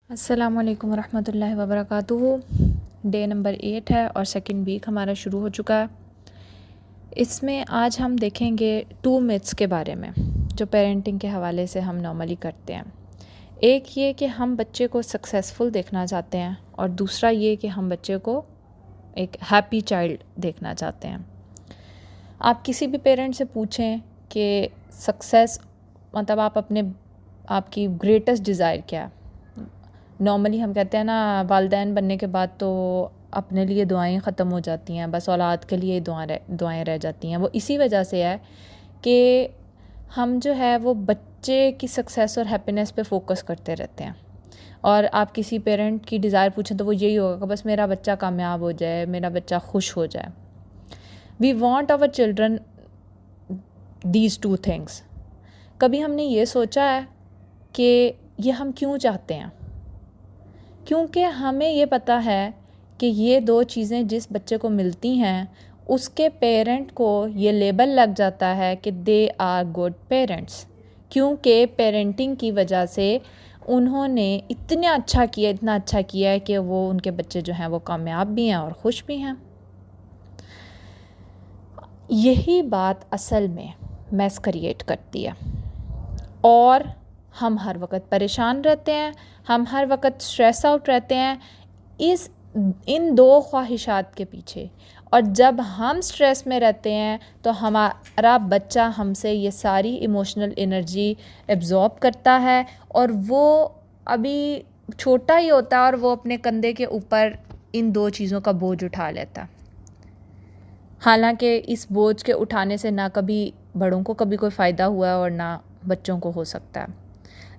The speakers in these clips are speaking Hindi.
अस्सलामुअलैकुम वरहमतुल्लाहि वबरकातुहू। डे नंबर 8 है और सेकंड वीक हमारा शुरू हो चुका है। इसमें आज हम देखेंगे 2 मिथ्स के बारे में जो पेरेंटिंग के हवाले से हम नॉर्मली करते हैं। एक ये कि हम बच्चे को सक्सेसफुल देखना चाहते हैं और दूसरा ये कि हम बच्चे को एक हैप्पी चाइल्ड देखना चाहते हैं। आप किसी भी पेरेंट से पूछें कि सक्सेस मतलब आपकी ग्रेटेस्ट डिज़ायर क्या है। नॉर्मली हम कहते हैं ना, वालिदैन बनने के बाद तो अपने लिए दुआएं ख़त्म हो जाती हैं, बस औलाद के लिए दुआएं रह जाती हैं। वो इसी वजह से है कि हम जो है वो बच्चे की सक्सेस और हैप्पीनेस पे फोकस करते रहते हैं। और आप किसी पेरेंट की डिज़ायर पूछें तो वो यही होगा कि बस मेरा बच्चा कामयाब हो जाए, मेरा बच्चा खुश हो जाए। We want our children these 2 things. कभी हमने ये सोचा है कि ये हम क्यों चाहते हैं? क्योंकि हमें ये पता है कि ये 2 चीज़ें जिस बच्चे को मिलती हैं उसके पेरेंट को ये लेबल लग जाता है कि दे आर गुड पेरेंट्स, क्योंकि पेरेंटिंग की वजह से उन्होंने इतना अच्छा किया है कि वो उनके बच्चे जो हैं वो कामयाब भी हैं और खुश भी हैं। यही बात असल में मैस क्रिएट करती है और हम हर वक्त परेशान रहते हैं, हम हर वक्त स्ट्रेस आउट रहते हैं इन 2 ख्वाहिशात के पीछे। और जब हम स्ट्रेस में रहते हैं तो हमारा बच्चा हमसे ये सारी इमोशनल एनर्जी एब्जॉर्ब करता है और वो अभी छोटा ही होता है और वो अपने कंधे के ऊपर इन 2 चीज़ों का बोझ उठा लेता है। हालांकि इस बोझ के उठाने से ना कभी बड़ों को कभी कोई फ़ायदा हुआ है और ना बच्चों को हो सकता है।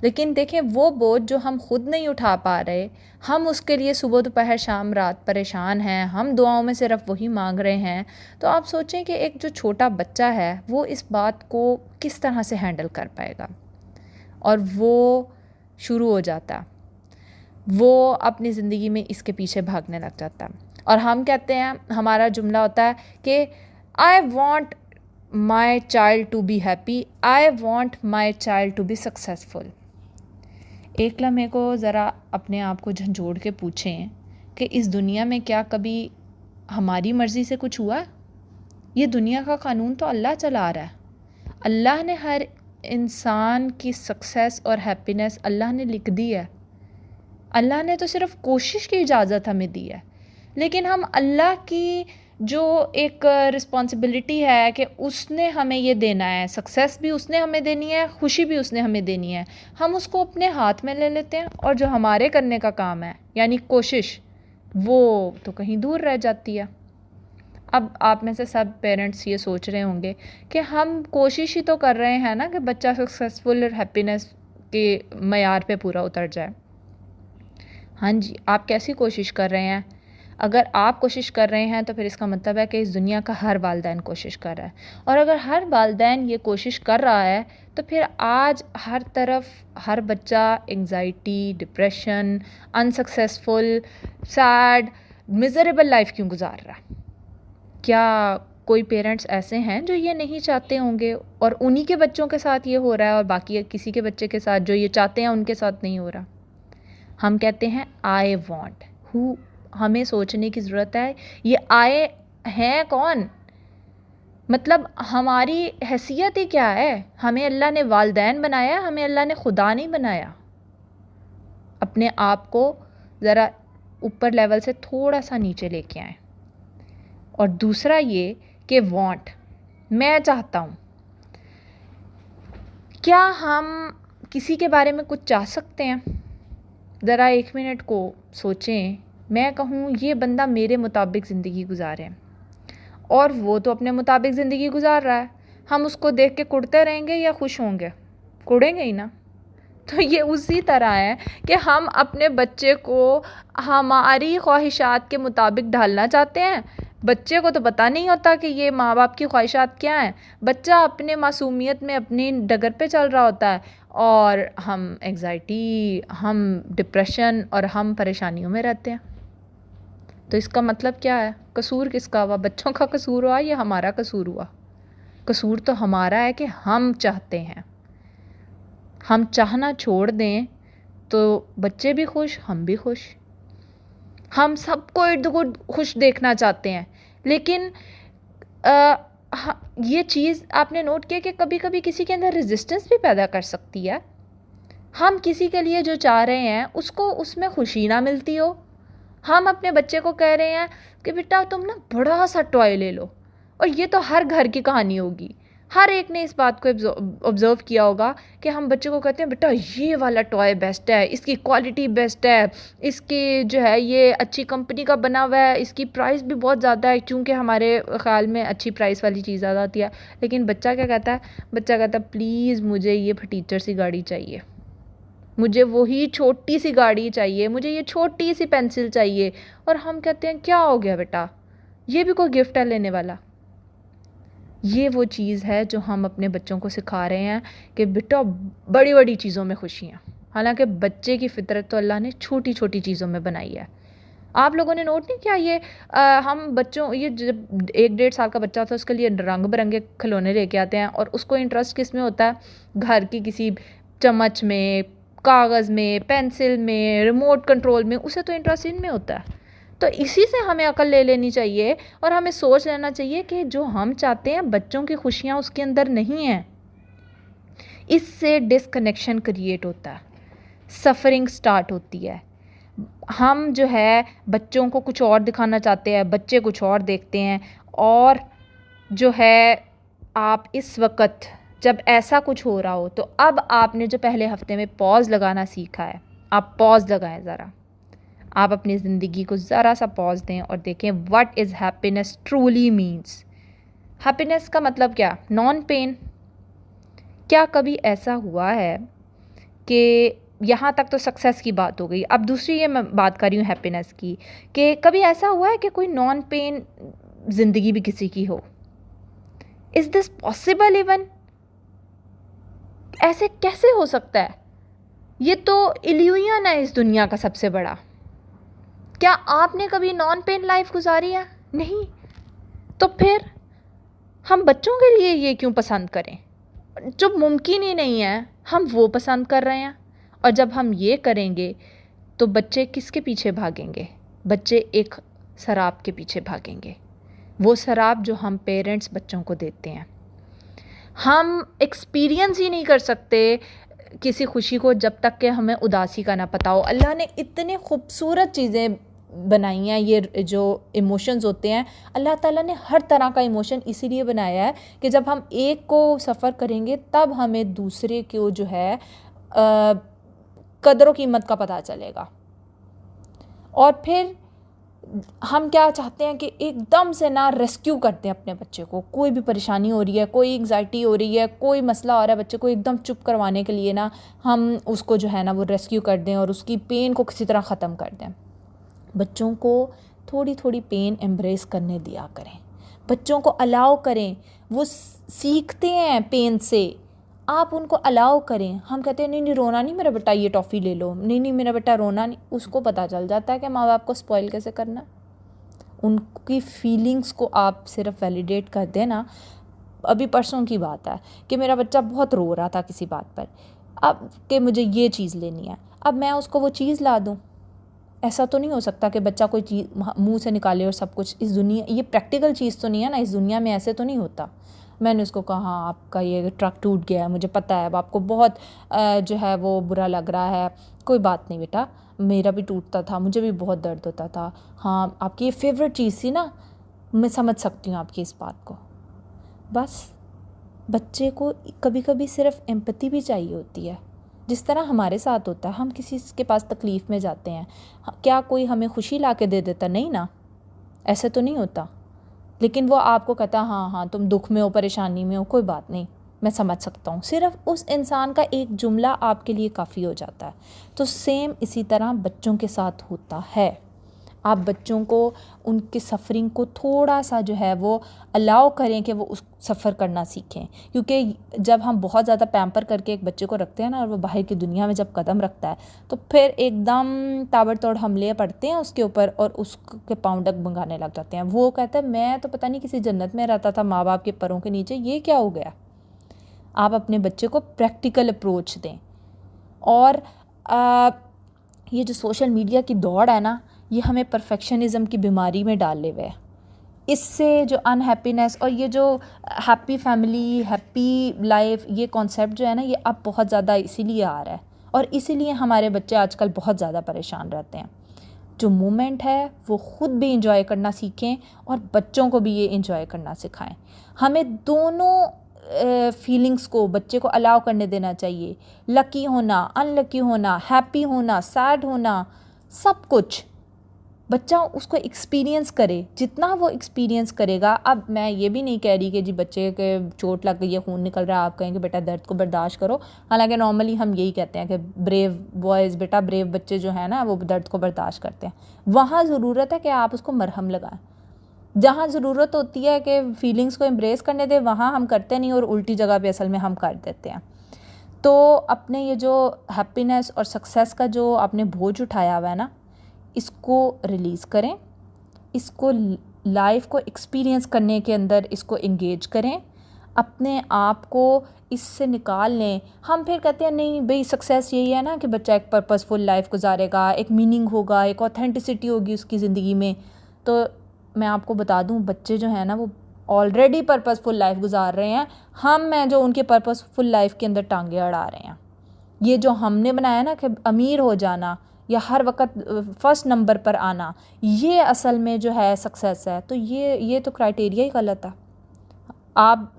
लेकिन देखें, वो बोझ जो हम खुद नहीं उठा पा रहे, हम उसके लिए सुबह दोपहर शाम रात परेशान हैं, हम दुआओं में सिर्फ वही मांग रहे हैं। तो आप सोचें कि एक जो छोटा बच्चा है वो इस बात को किस तरह से हैंडल कर पाएगा। और वो शुरू हो जाता, वो अपनी ज़िंदगी में इसके पीछे भागने लग जाता। और हम कहते हैं, हमारा जुमला होता है कि I want my child to be happy, I want my child to be successful. एक लम्हे को ज़रा अपने आप को झंझोड़ के पूछें कि इस दुनिया में क्या कभी हमारी मर्ज़ी से कुछ हुआ? ये दुनिया का क़ानून तो अल्लाह चला रहा है। अल्लाह ने हर इंसान की सक्सेस और हैप्पीनेस अल्लाह ने लिख दी है। अल्लाह ने तो सिर्फ़ कोशिश की इजाज़त हमें दी है। लेकिन हम अल्लाह की जो एक रिस्पॉन्सिबिलिटी है कि उसने हमें ये देना है, सक्सेस भी उसने हमें देनी है, खुशी भी उसने हमें देनी है, हम उसको अपने हाथ में ले लेते हैं और जो हमारे करने का काम है यानी कोशिश, वो तो कहीं दूर रह जाती है। अब आप में से सब पेरेंट्स ये सोच रहे होंगे कि हम कोशिश ही तो कर रहे हैं ना कि बच्चा सक्सेसफुल और हैप्पीनेस के मयार पे पूरा उतर जाए। हाँ जी, आप कैसी कोशिश कर रहे हैं? अगर आप कोशिश कर रहे हैं तो फिर इसका मतलब है कि इस दुनिया का हर वालिदैन कोशिश कर रहा है। और अगर हर वालिदैन ये कोशिश कर रहा है तो फिर आज हर तरफ हर बच्चा anxiety, depression, unsuccessful, sad, miserable life क्यों गुजार रहा है? क्या कोई पेरेंट्स ऐसे हैं जो ये नहीं चाहते होंगे और उन्हीं के बच्चों के साथ ये हो रहा है और बाकी किसी के बच्चे के साथ जो ये चाहते हैं उनके साथ नहीं हो रहा? हम कहते हैं आई वॉन्ट, हु हमें सोचने की ज़रूरत है, ये आए हैं कौन? मतलब हमारी हैसियत ही क्या है? हमें अल्लाह ने वालिदैन बनाया, हमें अल्लाह ने खुदा नहीं बनाया। अपने आप को ज़रा ऊपर लेवल से थोड़ा सा नीचे लेके आए। और दूसरा ये कि वॉन्ट, मैं चाहता हूँ। क्या हम किसी के बारे में कुछ चाह सकते हैं? ज़रा 1 मिनट को सोचें। मैं कहूँ ये बंदा मेरे मुताबिक ज़िंदगी गुजारे और वो तो अपने मुताबिक ज़िंदगी गुजार रहा है, हम उसको देख के कुढ़ते रहेंगे या खुश होंगे? कुढ़ेंगे ही ना। तो ये उसी तरह है कि हम अपने बच्चे को हमारी ख्वाहिशात के मुताबिक ढालना चाहते हैं। बच्चे को तो पता नहीं होता कि ये माँ बाप की ख्वाहिशात क्या हैं। बच्चा अपने मासूमियत में अपनी डगर पे चल रहा होता है और हम एंग्जाइटी, हम डिप्रेशन और हम परेशानियों में रहते हैं। तो इसका मतलब क्या है? कसूर किसका हुआ? बच्चों का कसूर हुआ या हमारा कसूर हुआ? कसूर तो हमारा है कि हम चाहते हैं। हम चाहना छोड़ दें तो बच्चे भी खुश, हम भी खुश। हम सबको इर्द गिर्द खुश देखना चाहते हैं, लेकिन ये चीज़ आपने नोट किया कि कभी कभी किसी के अंदर रेजिस्टेंस भी पैदा कर सकती है। हम किसी के लिए जो चाह रहे हैं उसको उसमें खुशी ना मिलती हो। हम अपने बच्चे को कह रहे हैं कि बेटा तुम ना बड़ा सा टॉय ले लो, और ये तो हर घर की कहानी होगी। हर एक ने इस बात को ऑब्ज़र्व किया होगा कि हम बच्चे को कहते हैं बेटा ये वाला टॉय बेस्ट है, इसकी क्वालिटी बेस्ट है, इसकी जो है ये अच्छी कंपनी का बना हुआ है, इसकी प्राइस भी बहुत ज़्यादा है, क्योंकि हमारे ख्याल में अच्छी प्राइस वाली चीज़ ज़्यादा आती है। लेकिन बच्चा क्या कहता है? बच्चा कहता है प्लीज़ मुझे ये फटीचर सी गाड़ी चाहिए, मुझे वही छोटी सी गाड़ी चाहिए, मुझे ये छोटी सी पेंसिल चाहिए। और हम कहते हैं क्या हो गया बेटा, ये भी कोई गिफ्ट है लेने वाला? ये वो चीज़ है जो हम अपने बच्चों को सिखा रहे हैं कि बेटा बड़ी बड़ी चीज़ों में खुशी हैं। हालांकि बच्चे की फितरत तो अल्लाह ने छोटी छोटी चीज़ों में बनाई है। आप लोगों ने नोट नहीं किया ये हम बच्चों, ये जब 1-1.5 साल का बच्चा था उसके लिए रंग बिरंगे खिलौने लेके आते हैं, और उसको इंटरेस्ट किस में होता है? घर की किसी चम्मच में, कागज़ में, पेंसिल में, रिमोट कंट्रोल में, उसे तो इंटरेस्ट इनमें होता है। तो इसी से हमें अकल ले लेनी चाहिए और हमें सोच लेना चाहिए कि जो हम चाहते हैं बच्चों की खुशियाँ उसके अंदर नहीं हैं। इससे डिसकनेक्शन क्रिएट होता है, सफ़रिंग स्टार्ट होती है। हम जो है बच्चों को कुछ और दिखाना चाहते हैं, बच्चे कुछ और देखते हैं। और जो है आप इस वक्त जब ऐसा कुछ हो रहा हो, तो अब आपने जो पहले हफ्ते में पॉज लगाना सीखा है, आप पॉज लगाएं ज़रा। आप अपनी ज़िंदगी को ज़रा सा पॉज दें और देखें what is happiness truly means. Happiness का मतलब क्या? Non pain. क्या कभी ऐसा हुआ है कि यहाँ तक तो सक्सेस की बात हो गई, अब दूसरी ये मैं बात कर रही हूँ हैप्पीनेस की, कि कभी ऐसा हुआ है कि कोई नॉन पेन ज़िंदगी भी किसी की हो? Is this possible even? ऐसे कैसे हो सकता है? ये तो इल्यूजन है इस दुनिया का सबसे बड़ा। क्या आपने कभी नॉन पेन लाइफ गुजारी है? नहीं। तो फिर हम बच्चों के लिए ये क्यों पसंद करें? जो मुमकिन ही नहीं है हम वो पसंद कर रहे हैं। और जब हम ये करेंगे तो बच्चे किसके पीछे भागेंगे? बच्चे एक शराब के पीछे भागेंगे, वो शराब जो हम पेरेंट्स बच्चों को देते हैं। हम एक्सपीरियंस ही नहीं कर सकते किसी खुशी को जब तक कि हमें उदासी का ना पता हो। अल्लाह ने इतने खूबसूरत चीज़ें बनाई हैं, ये जो इमोशंस होते हैं अल्लाह ताला ने हर तरह का इमोशन इसीलिए बनाया है कि जब हम एक को सफ़र करेंगे तब हमें दूसरे को जो है कदर व कीमत का पता चलेगा। और फिर हम क्या चाहते हैं कि एकदम से ना रेस्क्यू करते हैं अपने बच्चे को। कोई भी परेशानी हो रही है, कोई एंग्जाइटी हो रही है, कोई मसला आ रहा है, बच्चे को एकदम चुप करवाने के लिए ना हम उसको जो है ना वो रेस्क्यू कर दें और उसकी पेन को किसी तरह ख़त्म कर दें। बच्चों को थोड़ी थोड़ी पेन एम्ब्रेस करने दिया करें, बच्चों को अलाउ करें, वो सीखते हैं पेन से। आप उनको अलाउ करें। हम कहते हैं नहीं नहीं रोना नहीं मेरा बेटा, ये टॉफ़ी ले लो, नहीं नहीं मेरा बेटा रोना नहीं। उसको पता चल जाता है कि माँ बाप को स्पॉइल कैसे करना। उनकी फीलिंग्स को आप सिर्फ वैलिडेट कर देना। अभी परसों की बात है कि मेरा बच्चा बहुत रो रहा था किसी बात पर, अब कि मुझे ये चीज़ लेनी है, अब मैं उसको वो चीज़ ला दूँ। ऐसा तो नहीं हो सकता कि बच्चा कोई चीज़ मुंह से निकाले और सब कुछ। इस दुनिया, ये प्रैक्टिकल चीज़ तो नहीं है ना, इस दुनिया में ऐसे तो नहीं होता। मैंने उसको कहा हाँ आपका ये ट्रक टूट गया है, मुझे पता है, अब आपको बहुत जो है वो बुरा लग रहा है, कोई बात नहीं बेटा, मेरा भी टूटता था, मुझे भी बहुत दर्द होता था। हाँ आपकी ये फेवरेट चीज़ थी ना, मैं समझ सकती हूँ आपकी इस बात को। बस बच्चे को कभी कभी सिर्फ एम्पैथी भी चाहिए होती है, जिस तरह हमारे साथ होता है। हम किसी के पास तकलीफ़ में जाते हैं, क्या कोई हमें खुशी ला के दे देता? नहीं ना, ऐसे तो नहीं होता। लेकिन वो आपको कहता है हाँ हाँ तुम दुख में हो, परेशानी में हो, कोई बात नहीं, मैं समझ सकता हूँ। सिर्फ उस इंसान का एक जुमला आपके लिए काफ़ी हो जाता है। तो सेम इसी तरह बच्चों के साथ होता है। आप बच्चों को उनके सफ़रिंग को थोड़ा सा जो है वो अलाउ करें कि वो उस सफ़र करना सीखें। क्योंकि जब हम बहुत ज़्यादा पैम्पर करके एक बच्चे को रखते हैं ना, और वो बाहर की दुनिया में जब कदम रखता है तो फिर एकदम ताबड़तोड़ हमले पड़ते हैं उसके ऊपर और उसके पाँव डगमगाने लग जाते हैं। वो कहता है मैं तो पता नहीं किसी जन्नत में रहता था माँ बाप के पैरों के नीचे, ये क्या हो गया। आप अपने बच्चे को प्रैक्टिकल अप्रोच दें। और ये जो सोशल मीडिया की दौड़ है ना, ये हमें परफेक्शनिज़म की बीमारी में डाले हुए है। इससे जो अनहैप्पीनेस और ये जो हैप्पी फैमिली, हैप्पी लाइफ, ये कॉन्सेप्ट जो है ना, ये अब बहुत ज़्यादा इसीलिए आ रहा है और इसीलिए हमारे बच्चे आजकल बहुत ज़्यादा परेशान रहते हैं। जो मोमेंट है वो ख़ुद भी इंजॉय करना सीखें और बच्चों को भी ये इंजॉय करना सिखाएं। हमें दोनों फीलिंग्स को बच्चे को अलाउ करने देना चाहिए। लकी होना, अनलकी होना, हैप्पी होना, सैड होना, सब कुछ बच्चा उसको एक्सपीरियंस करे। जितना वो एक्सपीरियंस करेगा, अब मैं ये भी नहीं कह रही कि जी बच्चे के चोट लग गई है, खून निकल रहा है, आप कहेंगे बेटा दर्द को बर्दाश्त करो। हालांकि नॉर्मली हम यही कहते हैं कि ब्रेव बॉयज़, बेटा ब्रेव बच्चे जो है ना वो दर्द को बर्दाश्त करते हैं। वहाँ ज़रूरत है कि आप उसको मरहम लगाएं। जहाँ ज़रूरत होती है कि फीलिंग्स को एम्ब्रेस करने दें, वहाँ हम करते नहीं और उल्टी जगह पे असल में हम कर देते हैं। तो अपने ये जो हैप्पीनेस और सक्सेस का जो आपने बोझ उठाया हुआ है ना, इसको रिलीज़ करें, इसको लाइफ को एक्सपीरियंस करने के अंदर इसको एंगेज करें, अपने आप को इससे निकाल लें। हम फिर कहते हैं नहीं भाई सक्सेस यही है ना कि बच्चा एक पर्पसफुल लाइफ गुजारेगा, एक मीनिंग होगा, एक ऑथेंटिसिटी होगी उसकी ज़िंदगी में। तो मैं आपको बता दूं, बच्चे जो हैं ना वो ऑलरेडी पर्पसफुल लाइफ गुजार रहे हैं। हम हैं जो उनके पर्पसफुल लाइफ के अंदर टांगे अड़ा रहे हैं। ये जो हमने बनाया ना कि अमीर हो जाना या हर वक्त फर्स्ट नंबर पर आना, ये असल में जो है सक्सेस है। तो ये तो क्राइटेरिया ही गलत है। आप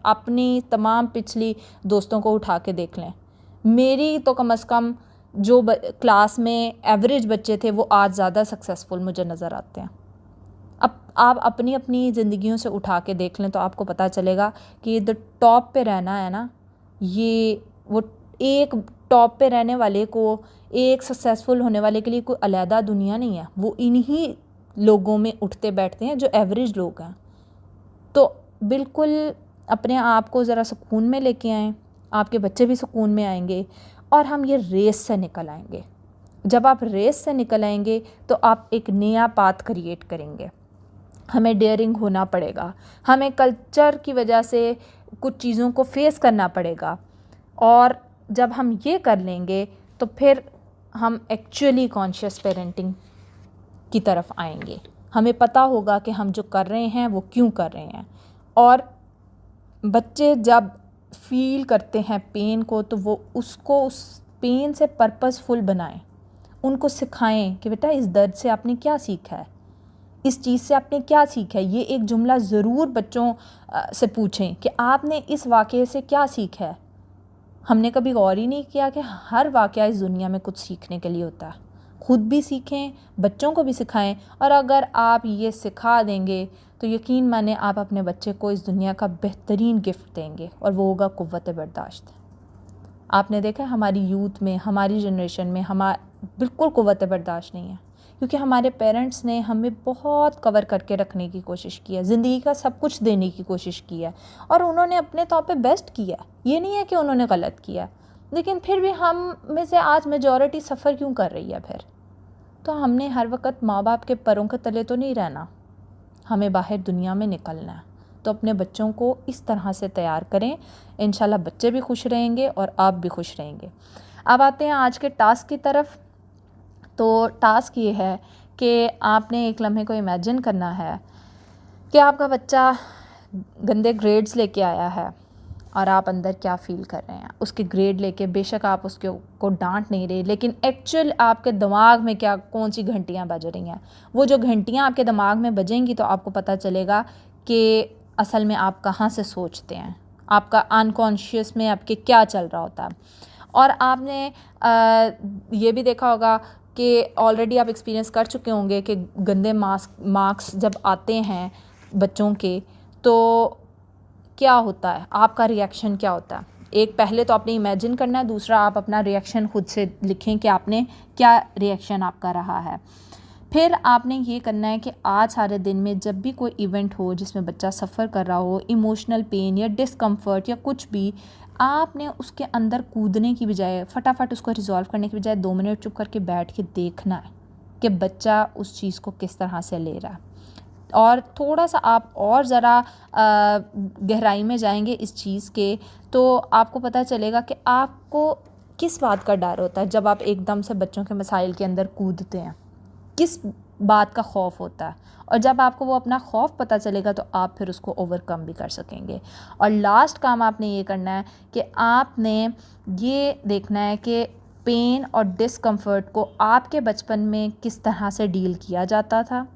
अपनी तमाम पिछली दोस्तों को उठा के देख लें। मेरी तो कम से कम जो क्लास में एवरेज बच्चे थे वो आज ज़्यादा सक्सेसफुल मुझे नज़र आते हैं। अब आप अपनी अपनी ज़िंदगियों से उठा के देख लें तो आपको पता चलेगा कि द टॉप पे रहना है ना, ये वो एक टॉप पे रहने वाले को, एक सक्सेसफुल होने वाले के लिए कोई अलहदा दुनिया नहीं है। वो इन्हीं लोगों में उठते बैठते हैं जो एवरेज लोग हैं। तो बिल्कुल अपने आप को ज़रा सुकून में लेके आएँ, आपके बच्चे भी सुकून में आएंगे और हम ये रेस से निकल आएंगे। जब आप रेस से निकल आएंगे तो आप एक नया पाथ क्रिएट करेंगे। हमें डेयरिंग होना पड़ेगा, हमें कल्चर की वजह से कुछ चीज़ों को फेस करना पड़ेगा और जब हम ये कर लेंगे तो फिर हम एक्चुअली कॉन्शियस पेरेंटिंग की तरफ आएंगे। हमें पता होगा कि हम जो कर रहे हैं वो क्यों कर रहे हैं। और बच्चे जब फील करते हैं पेन को तो वो उसको उस पेन से पर्पसफुल बनाएं। उनको सिखाएं कि बेटा इस दर्द से आपने क्या सीखा है, इस चीज़ से आपने क्या सीखा है। ये एक जुमला ज़रूर बच्चों से पूछें कि आपने इस वाक़ये से क्या सीखा है। हमने कभी गौर ही नहीं किया कि हर वाक़या इस दुनिया में कुछ सीखने के लिए होता है। ख़ुद भी सीखें, बच्चों को भी सिखाएं और अगर आप ये सिखा देंगे तो यकीन माने आप अपने बच्चे को इस दुनिया का बेहतरीन गिफ्ट देंगे और वो होगा क़ुव्वत बर्दाश्त। आपने देखा हमारी यूथ में, हमारी जनरेशन में बिल्कुल क़ुव्वत बर्दाश्त नहीं है क्योंकि हमारे पेरेंट्स ने हमें बहुत कवर करके रखने की कोशिश की है, ज़िंदगी का सब कुछ देने की कोशिश की है और उन्होंने अपने तौर पे बेस्ट किया। ये नहीं है कि उन्होंने गलत किया, लेकिन फिर भी हम में से आज मेजॉरिटी सफ़र क्यों कर रही है फिर? तो हमने हर वक्त माँ बाप के पैरों के तले तो नहीं रहना, हमें बाहर दुनिया में निकलना है। तो अपने बच्चों को इस तरह से तैयार करें, इंशाल्लाह बच्चे भी खुश रहेंगे और आप भी खुश रहेंगे। अब आते हैं आज के टास्क की तरफ। तो टास्क ये है कि आपने एक लम्हे को इमेजिन करना है कि आपका बच्चा गंदे ग्रेड्स लेके आया है और आप अंदर क्या फ़ील कर रहे हैं उसके ग्रेड लेके। बेशक आप उसके को डांट नहीं रहे, लेकिन एक्चुअल आपके दिमाग में क्या कौन सी घंटियां बज रही हैं। वो जो घंटियां आपके दिमाग में बजेंगी तो आपको पता चलेगा कि असल में आप कहाँ से सोचते हैं, आपका अनकॉन्शियस में आपके क्या चल रहा होता है। और आपने ये भी देखा होगा कि ऑलरेडी आप एक्सपीरियंस कर चुके होंगे कि गंदे मार्क्स जब आते हैं बच्चों के तो क्या होता है, आपका रिएक्शन क्या होता है। एक पहले तो आपने इमेजिन करना है, दूसरा आप अपना रिएक्शन खुद से लिखें कि आपने क्या रिएक्शन आपका रहा है। फिर आपने ये करना है कि आज सारे दिन में जब भी कोई इवेंट हो जिसमें बच्चा सफ़र कर रहा हो, इमोशनल पेन या डिस्कम्फर्ट या कुछ भी, आपने उसके अंदर कूदने की बजाय, फटाफट उसको रिजॉल्व करने की बजाय 2 मिनट चुप करके बैठ के देखना है कि बच्चा उस चीज़ को किस तरह से ले रहा है। और थोड़ा सा आप और ज़रा गहराई में जाएंगे इस चीज़ के तो आपको पता चलेगा कि आपको किस बात का डर होता है जब आप एकदम से बच्चों के मसाइल के अंदर कूदते हैं? किस बात का खौफ होता है? और जब आपको वो अपना खौफ पता चलेगा तो आप फिर उसको ओवरकम भी कर सकेंगे। और लास्ट काम आपने ये करना है कि आपने ये देखना है कि पेन और डिस्कम्फ़र्ट को आपके बचपन में किस तरह से डील किया जाता था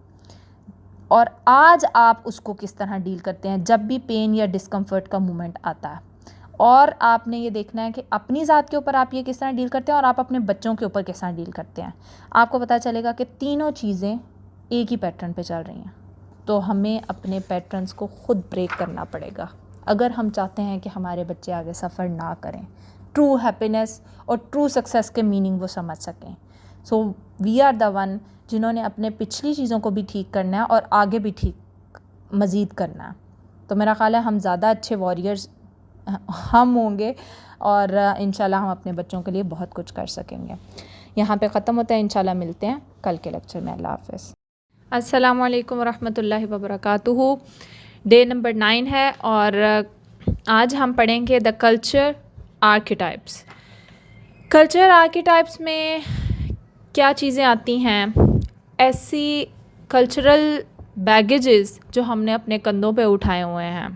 और आज आप उसको किस तरह डील करते हैं जब भी पेन या डिस्कम्फ़र्ट का मोमेंट आता है। और आपने ये देखना है कि अपनी ज़ात के ऊपर आप ये किस तरह डील करते हैं और आप अपने बच्चों के ऊपर किस तरह डील करते हैं। आपको पता चलेगा कि तीनों चीज़ें एक ही पैटर्न पे चल रही हैं। तो हमें अपने पैटर्न्स को खुद ब्रेक करना पड़ेगा अगर हम चाहते हैं कि हमारे बच्चे आगे सफ़र ना करें, ट्रू हैप्पीनेस और ट्रू सक्सेस के मीनिंग वो समझ सकें। So we are the one जिन्होंने अपने पिछली चीज़ों को भी ठीक करना है और आगे भी ठीक मज़ीद करना है। तो मेरा ख़्याल है हम ज़्यादा अच्छे वॉरियर्स हम होंगे और इंशाल्लाह हम अपने बच्चों के लिए बहुत कुछ कर सकेंगे। यहाँ पे ख़त्म होता है, इंशाल्लाह मिलते हैं कल के लेक्चर में। अल्लाह हाफ़िज़। अस्सलामु अलैकुम वरहमतुल्लाहि वबरकातुहू। डे नंबर 9 है और आज हम पढ़ेंगे the culture archetypes. Culture archetypes में क्या चीज़ें आती हैं? ऐसी कल्चरल बैगेजेस जो हमने अपने कंधों पे उठाए हुए हैं।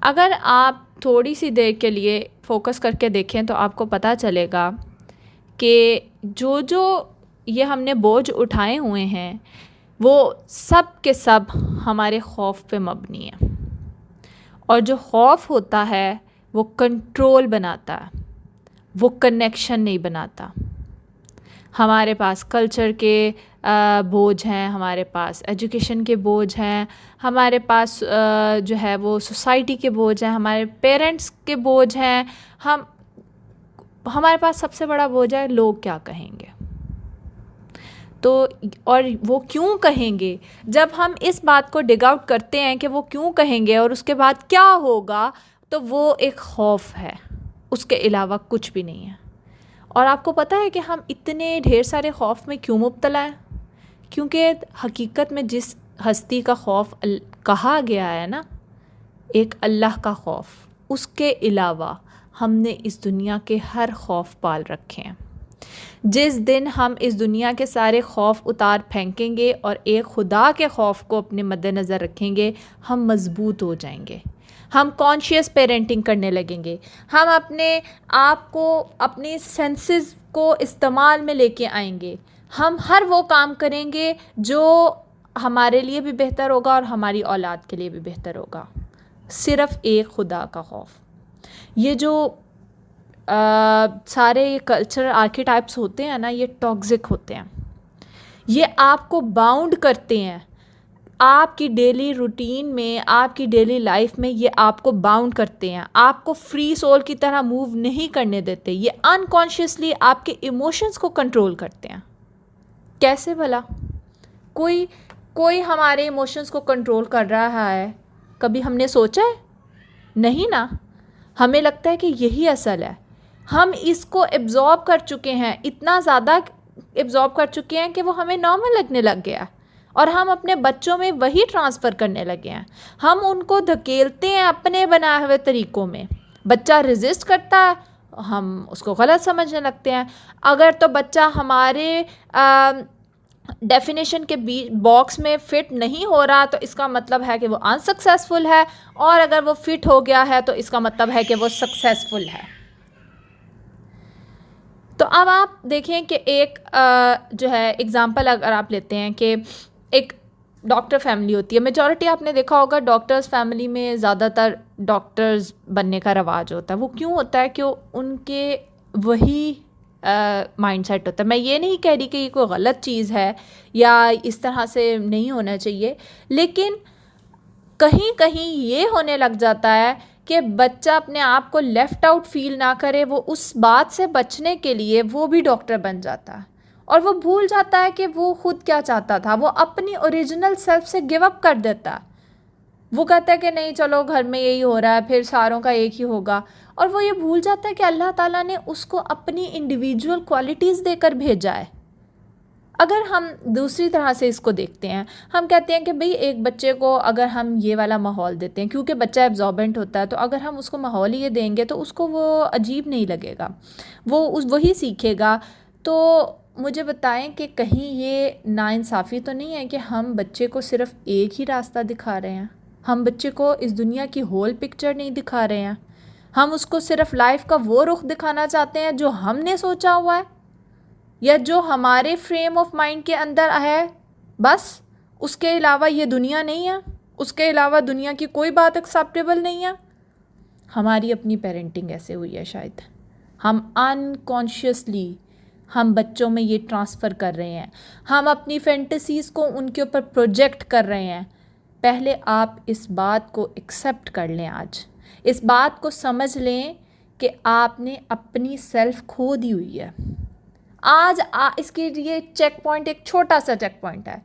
अगर आप थोड़ी सी देर के लिए फ़ोकस करके देखें तो आपको पता चलेगा कि जो ये हमने बोझ उठाए हुए हैं वो सब के सब हमारे खौफ पे मबनी है। और जो खौफ होता है वो कंट्रोल बनाता है, वो कनेक्शन नहीं बनाता। हमारे पास कल्चर के बोझ हैं, हमारे पास एजुकेशन के बोझ हैं, हमारे पास जो है वो सोसाइटी के बोझ हैं, हमारे पेरेंट्स के बोझ हैं, हमारे पास सबसे बड़ा बोझ है लोग क्या कहेंगे। तो और वो क्यों कहेंगे, जब हम इस बात को डिग आउट करते हैं कि वो क्यों कहेंगे और उसके बाद क्या होगा, तो वो एक खौफ है, उसके अलावा कुछ भी नहीं है। और आपको पता है कि हम इतने ढेर सारे खौफ में क्यों मुब्तला हैं? क्योंकि हकीकत में जिस हस्ती का खौफ कहा गया है ना, एक अल्लाह का खौफ, उसके अलावा हमने इस दुनिया के हर खौफ पाल रखे हैं। जिस दिन हम इस दुनिया के सारे खौफ उतार फेंकेंगे और एक खुदा के खौफ को अपने मद्देनज़र रखेंगे, हम मज़बूत हो जाएंगे। हम कॉन्शियस पेरेंटिंग करने लगेंगे। हम अपने आप को, अपनी सेंसेस को इस्तेमाल में लेके आएंगे। हम हर वो काम करेंगे जो हमारे लिए भी बेहतर होगा और हमारी औलाद के लिए भी बेहतर होगा। सिर्फ़ एक खुदा का खौफ। ये जो सारे कल्चरल आर्किटाइप्स होते हैं ना, ये टॉक्सिक होते हैं। ये आपको बाउंड करते हैं। आपकी डेली रूटीन में, आपकी डेली लाइफ में ये आपको बाउंड करते हैं, आपको फ्री सोल की तरह मूव नहीं करने देते। ये अनकॉन्शियसली आपके इमोशंस को कंट्रोल करते हैं। कैसे भला? कोई हमारे इमोशंस को कंट्रोल कर रहा है, कभी हमने सोचा है? नहीं ना। हमें लगता है कि यही असल है। हम इसको एब्जॉर्ब कर चुके हैं, इतना ज़्यादा एब्जॉर्ब कर चुके हैं कि वो हमें नॉर्मल लगने लग गया और हम अपने बच्चों में वही ट्रांसफ़र करने लगे हैं। हम उनको धकेलते हैं अपने बनाए हुए तरीक़ों में। बच्चा रेजिस्ट करता है, हम उसको गलत समझने लगते हैं। अगर तो बच्चा हमारे डेफिनेशन के बॉक्स में फ़िट नहीं हो रहा तो इसका मतलब है कि वो अनसक्सेसफुल है, और अगर वो फ़िट हो गया है तो इसका मतलब है कि वो सक्सेसफुल है। तो अब आप देखें कि एक जो है एग्ज़ाम्पल अगर आप लेते हैं कि एक डॉक्टर फैमिली होती है। मेजॉरिटी आपने देखा होगा डॉक्टर्स फैमिली में ज़्यादातर डॉक्टर्स बनने का रवाज होता है। वो क्यों होता है कि उनके वही माइंडसेट होता है। मैं ये नहीं कह रही कि ये कोई गलत चीज़ है या इस तरह से नहीं होना चाहिए, लेकिन कहीं कहीं ये होने लग जाता है कि बच्चा अपने आप को लेफ़्ट आउट फील ना करे। वो उस बात से बचने के लिए वो भी डॉक्टर बन जाता है और वो भूल जाता है कि वो खुद क्या चाहता था। वो अपनी ओरिजिनल सेल्फ से गिव अप कर देता है। वो कहता है कि नहीं, चलो घर में यही हो रहा है, फिर सारों का एक ही होगा। और वो ये भूल जाता है कि अल्लाह ताला ने उसको अपनी इंडिविजुअल क्वालिटीज़ देकर भेजा है। अगर हम दूसरी तरह से इसको देखते हैं, हम कहते हैं कि भाई एक बच्चे को अगर हम ये वाला माहौल देते हैं, क्योंकि बच्चा एब्जॉर्बेंट होता है, तो अगर हम उसको माहौल ये देंगे तो उसको वो अजीब नहीं लगेगा, वो वही सीखेगा। तो मुझे बताएं कि कहीं ये नाइंसाफ़ी तो नहीं है कि हम बच्चे को सिर्फ एक ही रास्ता दिखा रहे हैं, हम बच्चे को इस दुनिया की होल पिक्चर नहीं दिखा रहे हैं, हम उसको सिर्फ लाइफ का वो रुख दिखाना चाहते हैं जो हमने सोचा हुआ है या जो हमारे फ्रेम ऑफ माइंड के अंदर है, बस। उसके अलावा ये दुनिया नहीं है, उसके अलावा दुनिया की कोई बात एक्सेप्टेबल नहीं है। हमारी अपनी पेरेंटिंग ऐसे हुई है, शायद हम अनकॉन्शियसली हम बच्चों में ये ट्रांसफ़र कर रहे हैं, हम अपनी फैंटेसीज़ को उनके ऊपर प्रोजेक्ट कर रहे हैं। पहले आप इस बात को एक्सेप्ट कर लें, आज इस बात को समझ लें कि आपने अपनी सेल्फ खो दी हुई है। आज इसके लिए चेक पॉइंट, एक छोटा सा चेक पॉइंट है।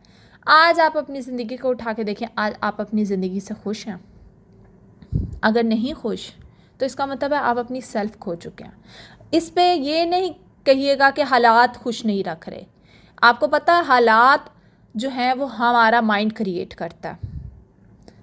आज आप अपनी ज़िंदगी को उठा के देखें, आज आप अपनी ज़िंदगी से खुश हैं? अगर नहीं खुश तो इसका मतलब है आप अपनी सेल्फ खो चुके हैं। इस पे ये नहीं कहिएगा कि हालात खुश नहीं रख रहे। आपको पता है हालात जो हैं वो हमारा माइंड क्रिएट करता है।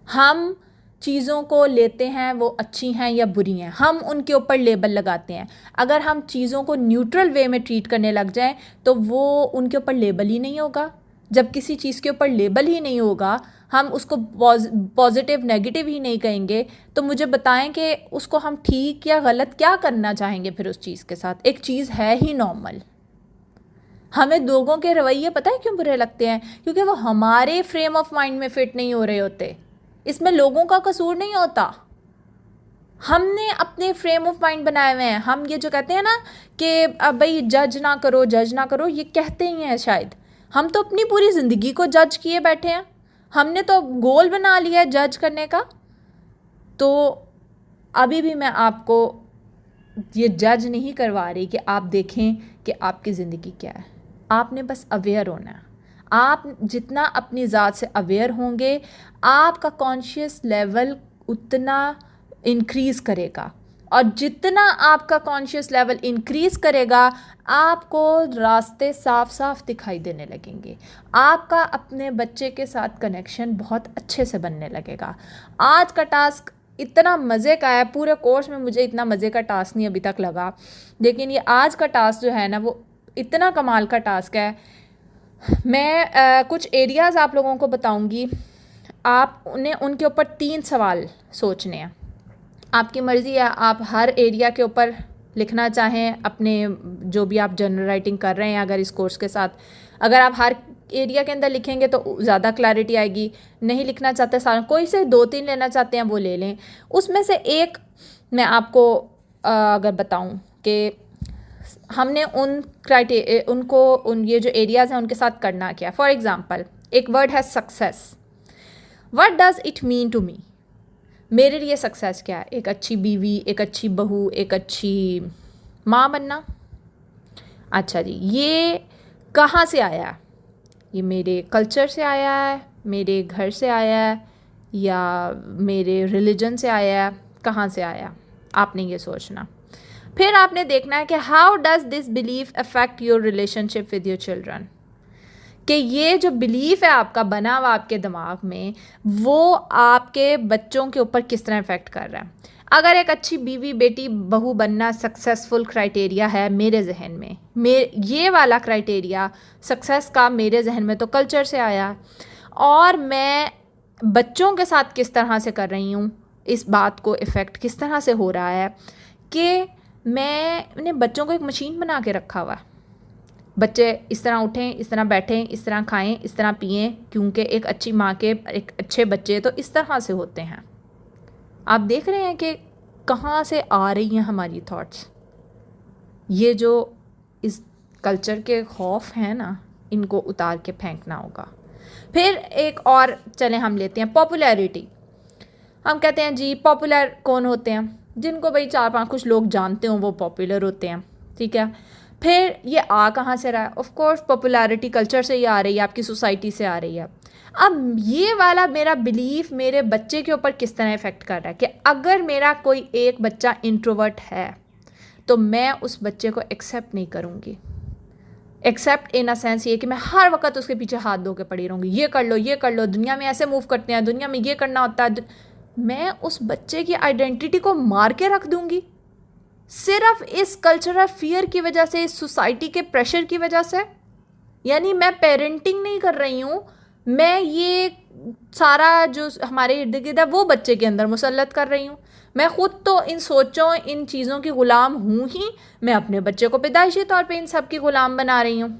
हम चीज़ों को लेते हैं, वो अच्छी हैं या बुरी हैं, हम उनके ऊपर लेबल लगाते हैं। अगर हम चीज़ों को न्यूट्रल वे में ट्रीट करने लग जाएं तो वो उनके ऊपर लेबल ही नहीं होगा। जब किसी चीज़ के ऊपर लेबल ही नहीं होगा, हम उसको पॉजिटिव नेगेटिव ही नहीं कहेंगे, तो मुझे बताएं कि उसको हम ठीक या गलत क्या करना चाहेंगे फिर उस चीज़ के साथ। एक चीज़ है ही नॉर्मल। हमें लोगों के रवैये पता है क्यों बुरे लगते हैं? क्योंकि वो हमारे फ्रेम ऑफ माइंड में फिट नहीं हो रहे होते। इसमें लोगों का कसूर नहीं होता, हमने अपने फ्रेम ऑफ माइंड बनाए हुए हैं। हम ये जो कहते हैं ना कि भाई जज ना करो, जज ना करो, ये कहते ही हैं शायद। हम तो अपनी पूरी ज़िंदगी को जज किए बैठे हैं, हमने तो गोल बना लिया है जज करने का। तो अभी भी मैं आपको ये जज नहीं करवा रही कि आप देखें कि आपकी ज़िंदगी क्या है। आपने बस अवेयर होना है। आप जितना अपनी ज़ात से अवेयर होंगे, आपका कॉन्शियस लेवल उतना इंक्रीज़ करेगा, और जितना आपका कॉन्शियस लेवल इंक्रीज़ करेगा, आपको रास्ते साफ साफ दिखाई देने लगेंगे। आपका अपने बच्चे के साथ कनेक्शन बहुत अच्छे से बनने लगेगा। आज का टास्क इतना मज़े का है, पूरे कोर्स में मुझे इतना मज़े का टास्क नहीं अभी तक लगा, लेकिन ये आज का टास्क जो है ना वो इतना कमाल का टास्क है। मैं कुछ एरियाज़ आप लोगों को बताऊंगी, आप उन्हें उनके ऊपर 3 सवाल सोचने हैं। आपकी मर्ज़ी है, आप हर एरिया के ऊपर लिखना चाहें अपने, जो भी आप जनरल राइटिंग कर रहे हैं अगर इस कोर्स के साथ, अगर आप हर एरिया के अंदर लिखेंगे तो ज़्यादा क्लैरिटी आएगी। नहीं लिखना चाहते सारा, कोई से 2-3 लेना चाहते हैं वो ले लें। उसमें से एक मैं आपको अगर बताऊं कि हमने उन ये जो एरियाज़ हैं उनके साथ करना क्या। फॉर एग्ज़ाम्पल, एक वर्ड है success. What does it mean to me? मेरे लिए सक्सेस क्या है? एक अच्छी बीवी, एक अच्छी बहू, एक अच्छी माँ बनना। अच्छा जी, ये कहाँ से आया है? ये मेरे कल्चर से आया है, मेरे घर से आया है, या मेरे रिलीजन से आया है? कहाँ से आया? आपने ये सोचना। फिर आपने देखना है कि how does this belief affect your relationship with your children, कि ये जो बिलीफ है आपका बना हुआ आपके दिमाग में, वो आपके बच्चों के ऊपर किस तरह इफ़ेक्ट कर रहा है। अगर एक अच्छी बीवी, बेटी, बहू बनना सक्सेसफुल क्राइटेरिया है मेरे जहन में, ये वाला क्राइटेरिया सक्सेस का मेरे जहन में तो कल्चर से आया, और मैं बच्चों के साथ किस तरह से कर रही हूँ, इस बात को इफ़ेक्ट किस तरह से हो रहा है कि मैंने बच्चों को एक मशीन बना के रखा हुआ है। बच्चे इस तरह उठें, इस तरह बैठें, इस तरह खाएं, इस तरह पिएं, क्योंकि एक अच्छी माँ के एक अच्छे बच्चे तो इस तरह से होते हैं। आप देख रहे हैं कि कहाँ से आ रही हैं हमारी थॉट्स। ये जो इस कल्चर के खौफ हैं ना, इनको उतार के फेंकना होगा। फिर एक और चलें हम लेते हैं पॉपुलैरिटी। हम कहते हैं जी पॉपुलर कौन होते हैं? जिनको भाई 4-5 कुछ लोग जानते हों वो पॉपुलर होते हैं, ठीक है। फिर ये आ कहाँ से रहा है? ऑफ कोर्स पॉपुलैरिटी कल्चर से ही आ रही है, आपकी सोसाइटी से आ रही है। अब ये वाला मेरा बिलीफ मेरे बच्चे के ऊपर किस तरह इफ़ेक्ट कर रहा है कि अगर मेरा कोई एक बच्चा इंट्रोवर्ट है तो मैं उस बच्चे को एक्सेप्ट नहीं करूँगी। एक्सेप्ट इन अ सेंस ये कि मैं हर वक्त उसके पीछे हाथ धो के पड़ी रहूँगी, ये कर लो, ये कर लो, दुनिया में ऐसे मूव करते हैं, दुनिया में ये करना होता है। मैं उस बच्चे की आइडेंटिटी को मार के रख दूँगी सिर्फ इस कल्चरल फियर की वजह से, इस सोसाइटी के प्रेशर की वजह से। यानी मैं पेरेंटिंग नहीं कर रही हूँ, मैं ये सारा जो हमारे इर्द गिर्द है वो बच्चे के अंदर मुसल्लत कर रही हूँ। मैं ख़ुद तो इन सोचों, इन चीज़ों की ग़ुलाम हूँ ही, मैं अपने बच्चे को पैदाइशी तौर पे इन सब की ग़ुलाम बना रही हूँ।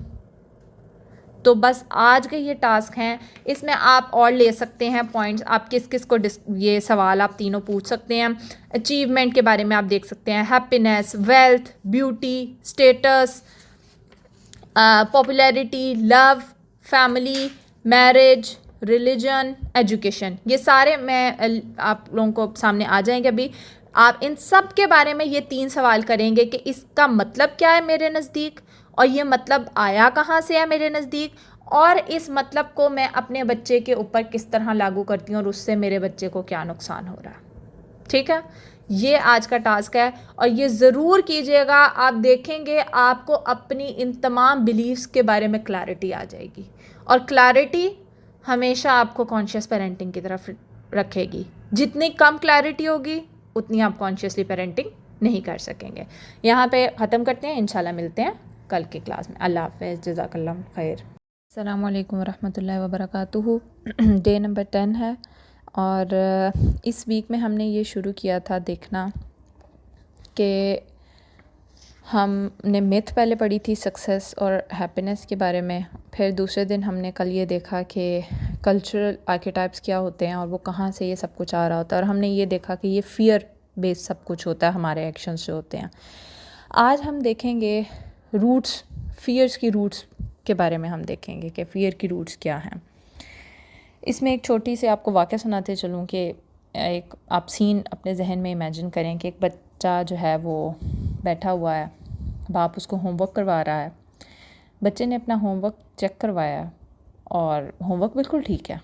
तो बस आज के ये टास्क हैं, इसमें आप और ले सकते हैं पॉइंट्स, आप किस किस को ये सवाल आप तीनों पूछ सकते हैं। अचीवमेंट के बारे में आप देख सकते हैं, happiness, wealth, beauty, status, popularity, love, family, marriage, religion, education, ये सारे मैं आप लोगों को सामने आ जाएंगे। अभी आप इन सब के बारे में ये 3 सवाल करेंगे कि इसका मतलब क्या है मेरे नज़दीक, और ये मतलब आया कहाँ से है मेरे नज़दीक, और इस मतलब को मैं अपने बच्चे के ऊपर किस तरह लागू करती हूँ और उससे मेरे बच्चे को क्या नुकसान हो रहा है। ठीक है, ये आज का टास्क है और ये ज़रूर कीजिएगा। आप देखेंगे आपको अपनी इन तमाम बिलीव्स के बारे में क्लैरिटी आ जाएगी, और क्लैरिटी हमेशा आपको कॉन्शियस पेरेंटिंग की तरफ रखेगी। जितनी कम क्लैरिटी होगी उतनी आप कॉन्शियसली पेरेंटिंग नहीं कर सकेंगे। यहाँ पे ख़त्म करते हैं, इंशाल्लाह मिलते हैं कल की क्लास में। अल्लाह हाफ़िज़, जज़ाकल्लाह खैर। अस्सलामु अलैकुम वरहमतुल्लाहि वबरकातुहू। डे नंबर 10 है और इस वीक में हमने ये शुरू किया था देखना कि हमने मिथ पहले पढ़ी थी सक्सेस और हैप्पीनेस के बारे में, फिर दूसरे दिन हमने कल ये देखा कि कल्चरल आर्केटाइप्स क्या होते हैं और वो कहाँ से ये सब कुछ आ रहा होता है, और हमने ये देखा कि ये फ़ियर बेस्ड सब कुछ होता है, हमारे एक्शंस जो होते हैं। आज हम देखेंगे रूट्स, फ़ियर्स की रूट्स के बारे में हम देखेंगे कि फ़ियर की रूट्स क्या हैं। इसमें एक छोटी सी आपको वाक़या सुनाते चलूँ कि एक आप सीन अपने जहन में इमेजिन करें कि एक बच्चा जो है वो बैठा हुआ है, बाप उसको होमवर्क करवा रहा है। बच्चे ने अपना होमवर्क चेक करवाया और होमवर्क बिल्कुल ठीक है,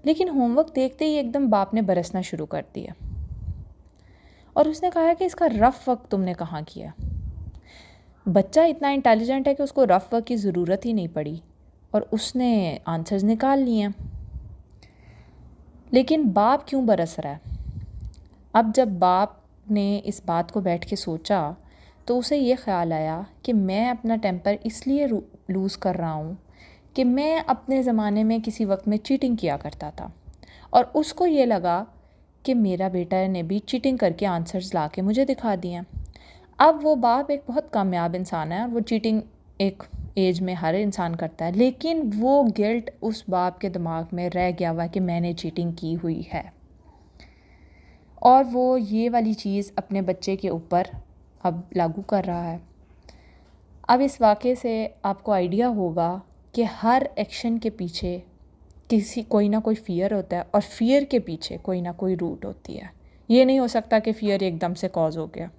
लेकिन होमवर्क देखते ही एकदम बाप ने बरसना शुरू कर दिया और उसने कहा कि इसका रफ़ वर्क तुमने कहाँ किया। बच्चा इतना इंटेलिजेंट है कि उसको रफ़ वर्क की ज़रूरत ही नहीं पड़ी और उसने आंसर्स निकाल लिए। लेकिन बाप क्यों बरस रहा है? अब जब बाप ने इस बात को बैठ के सोचा तो उसे ये ख़्याल आया कि मैं अपना टेम्पर इसलिए लूज़ कर रहा हूँ कि मैं अपने ज़माने में किसी वक्त में चीटिंग किया करता था, और उसको ये लगा कि मेरा बेटा ने भी चीटिंग करके आंसर्स ला के मुझे दिखा दिए। अब वो बाप एक बहुत कामयाब इंसान है और वो चीटिंग एक एज में हर इंसान करता है, लेकिन वो गिल्ट उस बाप के दिमाग में रह गया हुआ कि मैंने चीटिंग की हुई है, और वो ये वाली चीज़ अपने बच्चे के ऊपर अब लागू कर रहा है। अब इस वाक़े से आपको आइडिया होगा कि हर एक्शन के पीछे कोई ना कोई फ़ियर होता है और फ़ियर के पीछे कोई ना कोई रूट होती है। ये नहीं हो सकता कि फ़ियर एकदम से कॉज हो गया,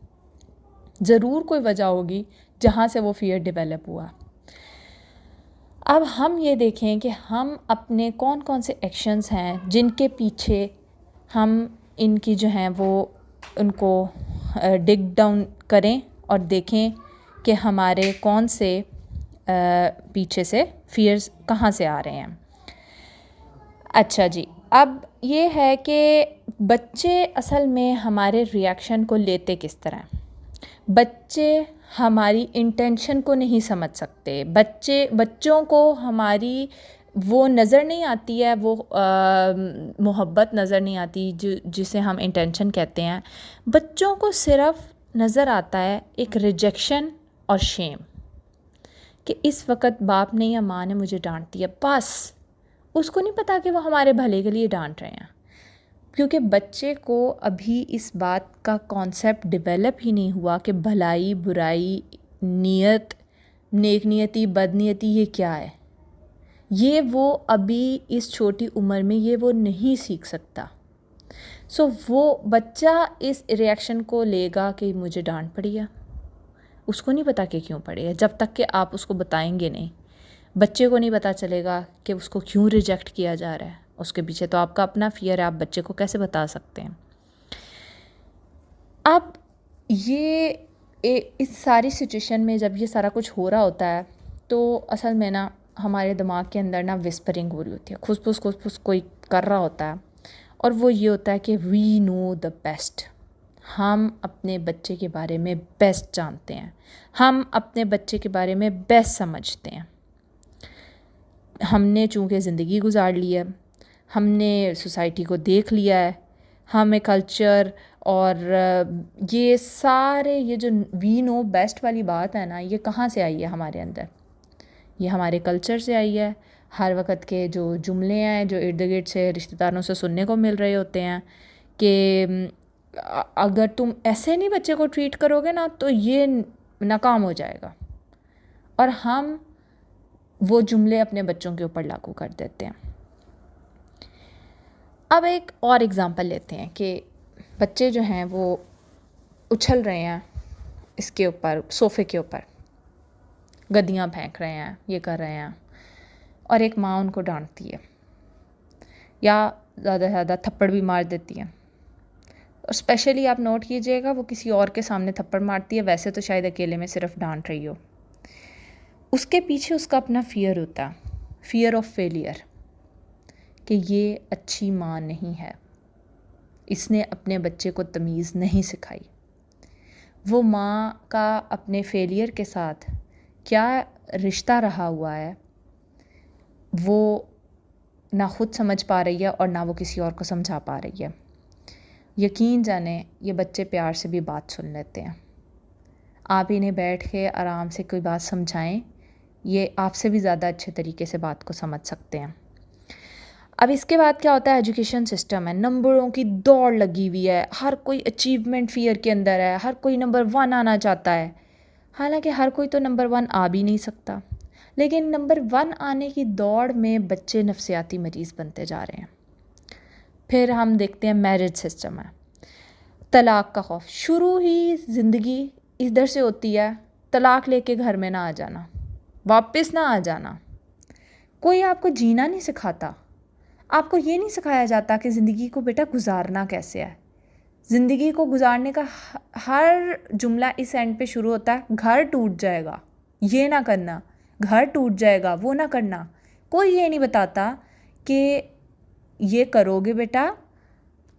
ज़रूर कोई वजह होगी जहाँ से वो फ़ियर डेवलप हुआ। अब हम ये देखें कि हम अपने कौन कौन से एक्शंस हैं जिनके पीछे हम इनकी जो हैं वो उनको डिग डाउन करें और देखें कि हमारे कौन से पीछे से फ़ियर्स कहाँ से आ रहे हैं। अच्छा जी, अब ये है कि बच्चे असल में हमारे रिएक्शन को लेते किस तरह। बच्चे हमारी इंटेंशन को नहीं समझ सकते, बच्चों को हमारी वो नज़र नहीं आती है, वो मोहब्बत नज़र नहीं आती जिसे हम इंटेंशन कहते हैं। बच्चों को सिर्फ नज़र आता है एक रिजेक्शन और शेम कि इस वक्त बाप ने या माँ ने मुझे डांट दिया, बस उसको नहीं पता कि वो हमारे भले के लिए डांट रहे हैं, क्योंकि बच्चे को अभी इस बात का कॉन्सेप्ट डेवलप ही नहीं हुआ कि भलाई बुराई, नियत, नेक नियति, बदनीयति ये क्या है। ये वो अभी इस छोटी उम्र में ये वो नहीं सीख सकता। सो वो बच्चा इस रिएक्शन को लेगा कि मुझे डांट पड़ी है, उसको नहीं पता कि क्यों पड़ी है। जब तक कि आप उसको बताएंगे नहीं, बच्चे को नहीं पता चलेगा कि उसको क्यों रिजेक्ट किया जा रहा है। उसके पीछे तो आपका अपना फ़ियर है, आप बच्चे को कैसे बता सकते हैं। अब ये इस सारी सिचुएशन में जब ये सारा कुछ हो रहा होता है तो असल में ना हमारे दिमाग के अंदर ना विस्परिंग हो रही होती है, खुसफुस खुसफुस कोई कर रहा होता है, और वो ये होता है कि वी नो द बेस्ट। हम अपने बच्चे के बारे में बेस्ट जानते हैं, हम अपने बच्चे के बारे में बेस्ट समझते हैं। हमने चूँकि ज़िंदगी गुजार ली है, हमने सोसाइटी को देख लिया है, हमें कल्चर और ये सारे ये जो वी नो बेस्ट वाली बात है ना, ये कहाँ से आई है हमारे अंदर? ये हमारे कल्चर से आई है। हर वक्त के जो जुमले हैं जो इर्द गिर्द से रिश्तेदारों से सुनने को मिल रहे होते हैं कि अगर तुम ऐसे नहीं बच्चे को ट्रीट करोगे ना तो ये नाकाम हो जाएगा, और हम वो जुमले अपने बच्चों के ऊपर लागू कर देते हैं। अब एक और एग्ज़ाम्पल लेते हैं कि बच्चे जो हैं वो उछल रहे हैं इसके ऊपर, सोफ़े के ऊपर गद्दियाँ फेंक रहे हैं, ये कर रहे हैं, और एक माँ उनको डांटती है या ज़्यादा से ज़्यादा थप्पड़ भी मार देती है। और स्पेशली आप नोट कीजिएगा वो किसी और के सामने थप्पड़ मारती है, वैसे तो शायद अकेले में सिर्फ डांट रही हो। उसके पीछे उसका अपना फ़ियर होता है, फ़ियर ऑफ फेलियर, कि ये अच्छी माँ नहीं है, इसने अपने बच्चे को तमीज़ नहीं सिखाई। वो माँ का अपने फेलियर के साथ क्या रिश्ता रहा हुआ है वो ना खुद समझ पा रही है और ना वो किसी और को समझा पा रही है। यकीन जाने ये बच्चे प्यार से भी बात सुन लेते हैं। आप इन्हें बैठ के आराम से कोई बात समझाएं, ये आपसे भी ज़्यादा अच्छे तरीके से बात को समझ सकते हैं। अब इसके बाद क्या होता है, एजुकेशन सिस्टम है, नंबरों की दौड़ लगी हुई है, हर कोई अचीवमेंट फियर के अंदर है, हर कोई नंबर 1 आना चाहता है। हालांकि हर कोई तो नंबर 1 आ भी नहीं सकता, लेकिन नंबर 1 आने की दौड़ में बच्चे नफसियाती मरीज़ बनते जा रहे हैं। फिर हम देखते हैं मैरिज सिस्टम है, तलाक का खौफ। शुरू ही ज़िंदगी इधर से होती है, तलाक लेके घर में ना आ जाना, वापस ना आ जाना। कोई आपको जीना नहीं सिखाता, आपको ये नहीं सिखाया जाता कि ज़िंदगी को बेटा गुजारना कैसे है। ज़िंदगी को गुजारने का हर जुमला इस एंड पे शुरू होता है, घर टूट जाएगा, ये ना करना, घर टूट जाएगा, वो ना करना। कोई ये नहीं बताता कि ये करोगे बेटा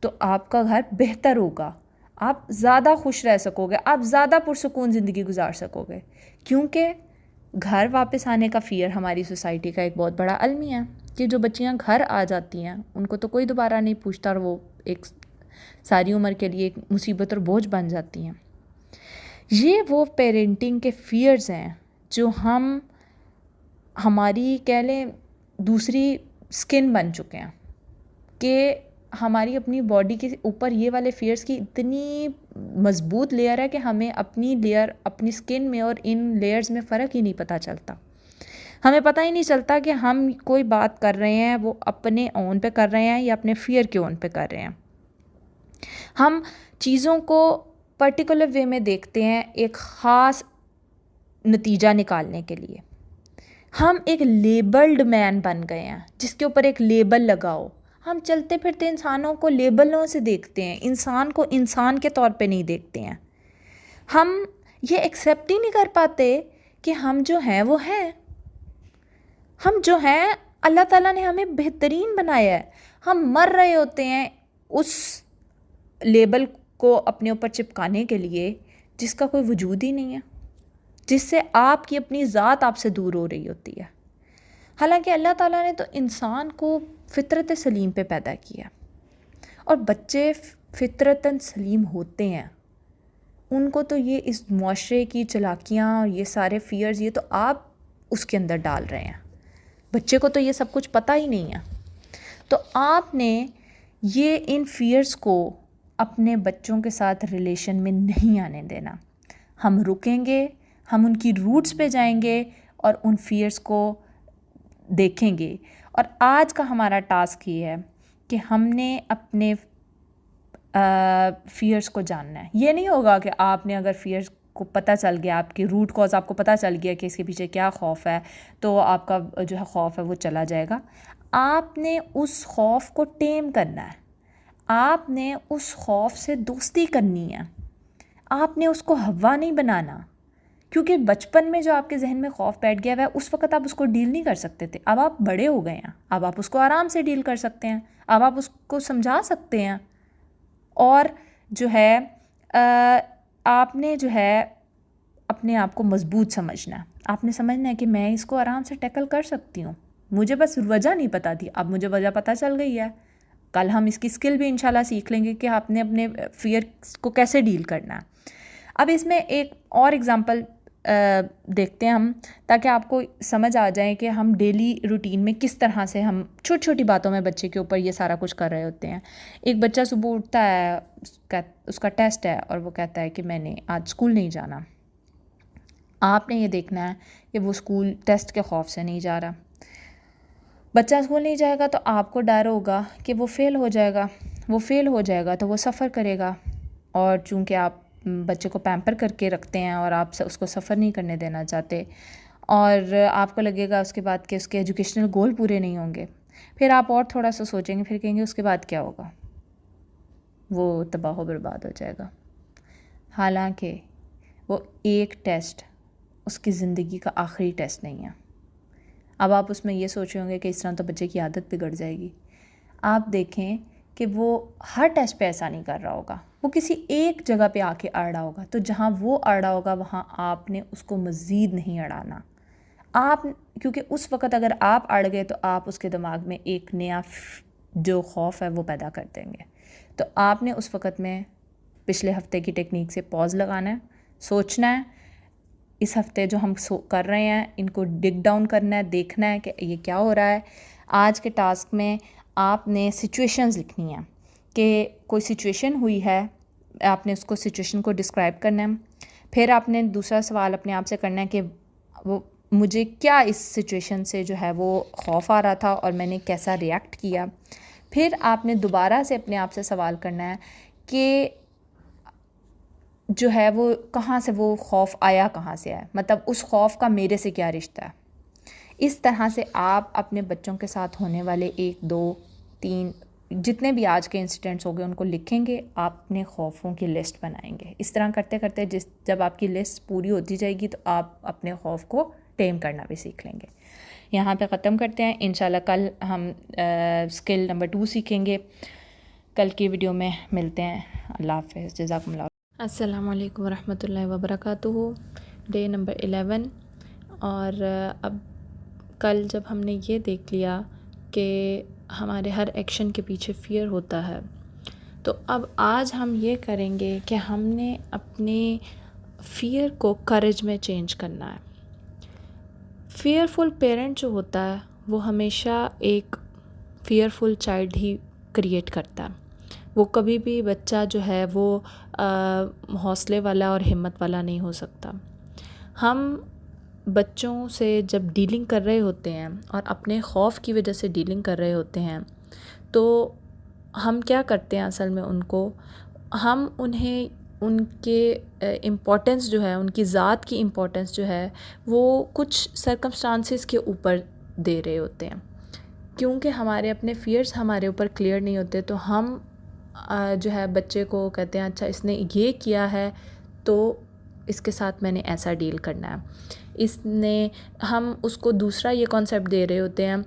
तो आपका घर बेहतर होगा, आप ज़्यादा खुश रह सकोगे, आप ज़्यादा पुरसुकून ज़िंदगी गुजार सकोगे। क्योंकि घर वापस आने का फ़ियर हमारी सोसाइटी का एक बहुत बड़ा अलमिया है कि जो बच्चियां घर आ जाती हैं उनको तो कोई दोबारा नहीं पूछता, और वो एक सारी उम्र के लिए एक मुसीबत और बोझ बन जाती हैं। ये वो पेरेंटिंग के फ़ियर्स हैं जो हमारी कह लें दूसरी स्किन बन चुके हैं, कि हमारी अपनी बॉडी के ऊपर ये वाले फ़ियर्स की इतनी मज़बूत लेयर है कि हमें अपनी लेयर, अपनी स्किन में और इन लेयर्स में फ़र्क ही नहीं पता चलता। हमें पता ही नहीं चलता कि हम कोई बात कर रहे हैं वो अपने ओन पे कर रहे हैं या अपने फ़ियर के ओन पे कर रहे हैं। हम चीज़ों को पर्टिकुलर वे में देखते हैं एक ख़ास नतीजा निकालने के लिए। हम एक लेबल्ड मैन बन गए हैं जिसके ऊपर एक लेबल लगाओ। हम चलते फिरते इंसानों को लेबलों से देखते हैं, इंसान को इंसान के तौर पे नहीं देखते हैं। हम ये एक्सेप्ट ही नहीं कर पाते कि हम जो हैं वो हैं। हम जो हैं अल्लाह ताला ने हमें बेहतरीन बनाया है। हम मर रहे होते हैं उस लेबल को अपने ऊपर चिपकाने के लिए जिसका कोई वजूद ही नहीं है, जिससे आपकी अपनी ज़ात आपसे दूर हो रही होती है। हालांकि अल्लाह ताला ने तो इंसान को फ़ितरत सलीम पे पैदा किया, और बच्चे फ़ितरतन सलीम होते हैं। उनको तो ये इस मुआशरे की चालाकियाँ और ये सारे फ़ियर्स ये तो आप उसके अंदर डाल रहे हैं। बच्चे को तो ये सब कुछ पता ही नहीं है। तो आपने ये इन फ़ियर्स को अपने बच्चों के साथ रिलेशन में नहीं आने देना। हम रुकेंगे, हम उनकी रूट्स पे जाएंगे और उन फ़ियर्स को देखेंगे। और आज का हमारा टास्क ये है कि हमने अपने फ़ियर्स को जानना है। ये नहीं होगा कि आपने अगर फ़ियर्स को पता चल गया, आपकी रूट कॉज आपको पता चल गया कि इसके पीछे क्या खौफ है, तो आपका जो है खौफ है वो चला जाएगा। आपने उस खौफ को टेम करना है, आपने उस खौफ से दोस्ती करनी है, आपने उसको हवा नहीं बनाना। क्योंकि बचपन में जो आपके जहन में खौफ बैठ गया है उस वक्त आप उसको डील नहीं कर सकते थे। अब आप बड़े हो गए हैं, अब आप उसको आराम से डील कर सकते हैं, अब आप उसको समझा सकते हैं। और जो है आपने जो है अपने आप को मजबूत समझना है। आपने समझना है कि मैं इसको आराम से टैकल कर सकती हूँ, मुझे बस वजह नहीं पता थी, अब मुझे वजह पता चल गई है। कल हम इसकी स्किल भी इंशाल्लाह सीख लेंगे कि आपने अपने फियर को कैसे डील करना है। अब इसमें एक और एग्ज़ाम्पल देखते हैं हम, ताकि आपको समझ आ जाए कि हम डेली रूटीन में किस तरह से हम छोटी छोटी बातों में बच्चे के ऊपर ये सारा कुछ कर रहे होते हैं। एक बच्चा सुबह उठता है, उसका टेस्ट है और वो कहता है कि मैंने आज स्कूल नहीं जाना। आपने ये देखना है कि वो स्कूल टेस्ट के खौफ से नहीं जा रहा। बच्चा स्कूल नहीं जाएगा तो आपको डर होगा कि वो फ़ेल हो जाएगा, वो फ़ेल हो जाएगा तो वो सफ़र करेगा। और चूँकि आप बच्चे को पैम्पर करके रखते हैं और आप उसको सफ़र नहीं करने देना चाहते, और आपको लगेगा उसके बाद कि उसके एजुकेशनल गोल पूरे नहीं होंगे, फिर आप और थोड़ा सा सोचेंगे, फिर कहेंगे उसके बाद क्या होगा, वो तबाह बर्बाद हो जाएगा। हालांकि वो एक टेस्ट उसकी ज़िंदगी का आखिरी टेस्ट नहीं है। अब आप उसमें ये सोच रहे होंगे कि इस तरह तो बच्चे की आदत बिगड़ जाएगी। आप देखें कि वो हर टेस्ट पे ऐसा नहीं कर रहा होगा, वो किसी एक जगह पे आके अड़ रहा होगा। तो जहाँ वो अड़ रहा होगा वहाँ आपने उसको मज़ीद नहीं अड़ाना। आप क्योंकि उस वक़्त अगर आप अड़ गए तो आप उसके दिमाग में एक नया जो खौफ है वो पैदा कर देंगे। तो आपने उस वक़्त में पिछले हफ्ते की टेक्निक से पॉज लगाना है, सोचना है इस हफ्ते जो हम कर रहे हैं इनको डिग डाउन करना है, देखना है कि ये क्या हो रहा है। आज के टास्क में आपने सिचुएशंस लिखनी है कि कोई सिचुएशन हुई है, आपने उसको सिचुएशन को डिस्क्राइब करना है। फिर आपने दूसरा सवाल अपने आप से करना है कि वो मुझे क्या इस सिचुएशन से जो है वो खौफ आ रहा था और मैंने कैसा रिएक्ट किया। फिर आपने दोबारा से अपने आप से सवाल करना है कि जो है वो कहाँ से वो खौफ आया, कहाँ से आया, मतलब उस खौफ का मेरे से क्या रिश्ता है। इस तरह से आप अपने बच्चों के साथ होने वाले 1, 2, 3 जितने भी आज के इंसिडेंट्स हो गए उनको लिखेंगे, आप अपने खौफों की लिस्ट बनाएंगे। इस तरह करते करते जब आपकी लिस्ट पूरी होती जाएगी तो आप अपने खौफ को टेम करना भी सीख लेंगे। यहाँ पे ख़त्म करते हैं। इंशाल्लाह कल हम स्किल नंबर 2 सीखेंगे। कल की वीडियो में मिलते हैं। अल्लाह हाफ़िज़, जज़ाकुमुल्लाह। अस्सलामु अलैकुम वरहमतुल्लाहि वबरकातुहू। Day number 11। और अब कल जब हमने ये देख लिया कि हमारे हर एक्शन के पीछे फ़ियर होता है, तो अब आज हम ये करेंगे कि हमने अपने फ़ियर को करेज में चेंज करना है। फ़ियरफुल पेरेंट जो होता है वो हमेशा एक फ़ियरफुल चाइल्ड ही क्रिएट करता है। वो कभी भी बच्चा जो है वो हौसले वाला और हिम्मत वाला नहीं हो सकता। हम बच्चों से जब डीलिंग कर रहे होते हैं और अपने खौफ की वजह से डीलिंग कर रहे होते हैं तो हम क्या करते हैं असल में हम उन्हें उनके इम्पोर्टेंस जो है, उनकी ज़ात की इम्पोर्टेंस जो है वो कुछ सर्कमस्टांसेस के ऊपर दे रहे होते हैं। क्योंकि हमारे अपने फ़ियर्स हमारे ऊपर क्लियर नहीं होते तो हम जो है बच्चे को कहते हैं अच्छा इसने ये किया है तो इसके साथ मैंने ऐसा डील करना है। हम उसको दूसरा ये कॉन्सेप्ट दे रहे होते हैं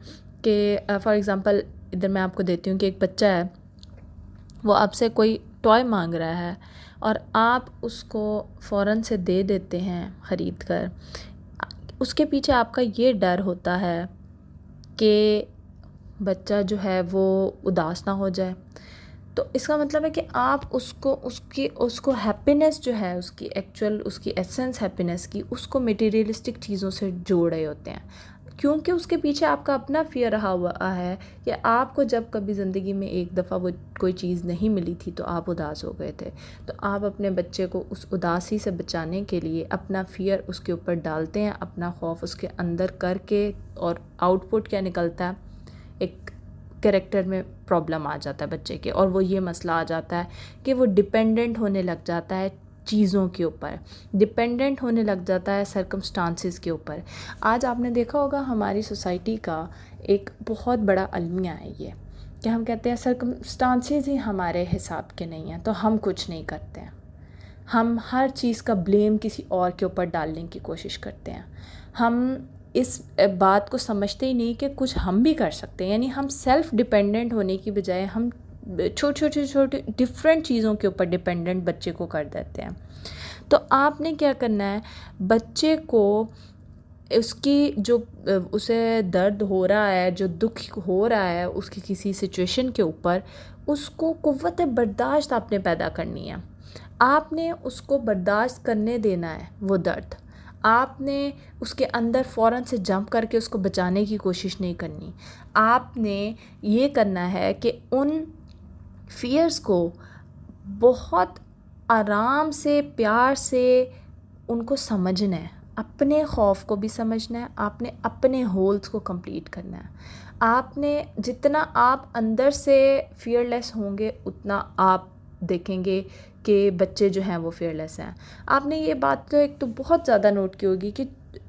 कि फॉर एग्ज़ाम्पल इधर मैं आपको देती हूँ कि एक बच्चा है, वो आपसे कोई टॉय मांग रहा है और आप उसको फ़ौरन से दे देते हैं ख़रीद कर। उसके पीछे आपका ये डर होता है कि बच्चा जो है वो उदास ना हो जाए। तो इसका मतलब है कि आप उसको हैप्पीनेस जो है, उसकी एसेंस हैप्पीनेस की, उसको मटेरियलिस्टिक चीज़ों से जोड़ रहे होते हैं। क्योंकि उसके पीछे आपका अपना फ़ियर रहा हुआ है कि आपको जब कभी ज़िंदगी में एक दफ़ा वो कोई चीज़ नहीं मिली थी तो आप उदास हो गए थे। तो आप अपने बच्चे को उस उदासी से बचाने के लिए अपना फ़ियर उसके ऊपर डालते हैं, अपना खौफ उसके अंदर करके, और आउटपुट क्या निकलता है, एक कैरेक्टर में प्रॉब्लम आ जाता है बच्चे के। और वो ये मसला आ जाता है कि वो डिपेंडेंट होने लग जाता है चीज़ों के ऊपर, डिपेंडेंट होने लग जाता है सर्कमस्टांसेस के ऊपर। आज आपने देखा होगा हमारी सोसाइटी का एक बहुत बड़ा अलमिया है ये कि हम कहते हैं सर्कमस्टांसेस ही हमारे हिसाब के नहीं हैं तो हम कुछ नहीं करते हैं। हम हर चीज़ का ब्लेम किसी और के ऊपर डालने की कोशिश करते हैं। हम इस बात को समझते ही नहीं कि कुछ हम भी कर सकते हैं। यानी हम सेल्फ़ डिपेंडेंट होने की बजाय हम छोटे डिफरेंट चीज़ों के ऊपर डिपेंडेंट बच्चे को कर देते हैं। तो आपने क्या करना है, बच्चे को उसकी जो उसे दर्द हो रहा है, जो दुख हो रहा है उसकी किसी सिचुएशन के ऊपर, उसको क़ुव्वत बर्दाश्त आपने पैदा करनी है। आपने उसको बर्दाश्त करने देना है वो दर्द। आपने उसके अंदर फ़ौरन से जंप करके उसको बचाने की कोशिश नहीं करनी। आपने ये करना है कि उन फ़ियर्स को बहुत आराम से, प्यार से उनको समझना है। अपने ख़ौफ़ को भी समझना है, आपने अपने होल्स को कंप्लीट करना है। आपने जितना आप अंदर से फ़ियरलेस होंगे उतना आप देखेंगे कि बच्चे जो हैं वो फ़ियरलेस हैं। आपने ये बात तो एक तो बहुत ज़्यादा नोट की होगी कि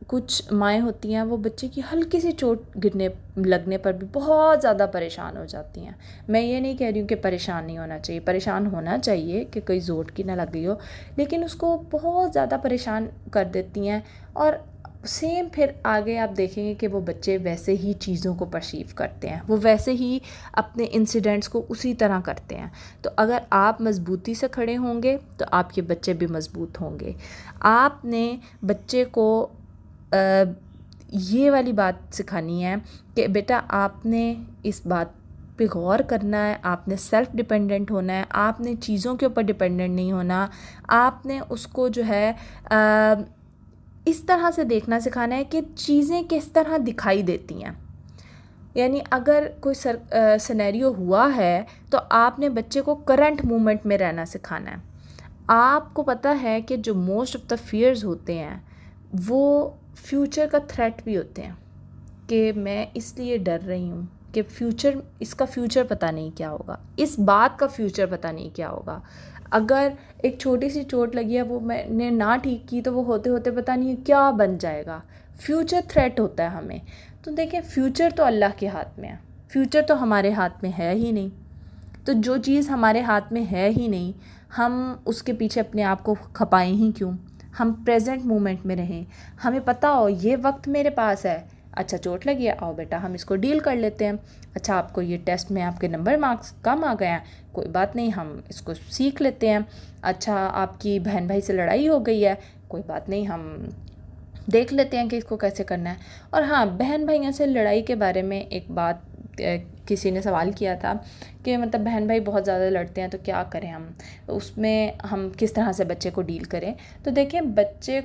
कुछ माएँ होती हैं, वो बच्चे की हल्की सी चोट गिरने लगने पर भी बहुत ज़्यादा परेशान हो जाती हैं। मैं ये नहीं कह रही हूँ कि परेशान नहीं होना चाहिए, परेशान होना चाहिए कि कोई ज़ोर की ना लग गई हो, लेकिन उसको बहुत ज़्यादा परेशान कर देती हैं। और सेम फिर आगे आप देखेंगे कि वो बच्चे वैसे ही चीज़ों को परसीव करते हैं, वो वैसे ही अपने इंसिडेंट्स को उसी तरह करते हैं। तो अगर आप मज़बूती से खड़े होंगे तो आपके बच्चे भी मज़बूत होंगे। आपने बच्चे को ये वाली बात सिखानी है कि बेटा आपने इस बात पे गौर करना है, आपने सेल्फ़ डिपेंडेंट होना है, आपने चीज़ों के ऊपर डिपेंडेंट नहीं होना। आपने उसको जो है इस तरह से देखना सिखाना है कि चीज़ें किस तरह दिखाई देती हैं। यानी अगर कोई सिनेरियो हुआ है तो आपने बच्चे को करंट मोमेंट में रहना सिखाना है। आपको पता है कि जो मोस्ट ऑफ़ द फ़ियर्स होते हैं वो फ्यूचर का थ्रेट भी होते हैं, कि मैं इसलिए डर रही हूँ कि इसका फ्यूचर पता नहीं क्या होगा, इस बात का फ्यूचर पता नहीं क्या होगा। अगर एक छोटी सी चोट लगी है, वो मैंने ना ठीक की, तो वो होते होते पता नहीं क्या बन जाएगा। फ्यूचर थ्रेट होता है हमें। तो देखें, फ्यूचर तो अल्लाह के हाथ में है, फ्यूचर तो हमारे हाथ में है ही नहीं। तो जो चीज़ हमारे हाथ में है ही नहीं, हम उसके पीछे अपने आप को खपाएं ही क्यों। हम प्रेजेंट मोमेंट में रहें। हमें पता हो ये वक्त मेरे पास है, अच्छा चोट लगी है, आओ बेटा हम इसको डील कर लेते हैं। अच्छा आपको ये टेस्ट में आपके मार्क्स कम आ गए हैं, कोई बात नहीं, हम इसको सीख लेते हैं। अच्छा आपकी बहन भाई से लड़ाई हो गई है, कोई बात नहीं, हम देख लेते हैं कि इसको कैसे करना है। और हाँ, बहन भाइयों से लड़ाई के बारे में एक बात किसी ने सवाल किया था कि मतलब बहन भाई बहुत ज़्यादा लड़ते हैं तो क्या करें उसमें हम किस तरह से बच्चे को डील करें। तो देखें, बच्चे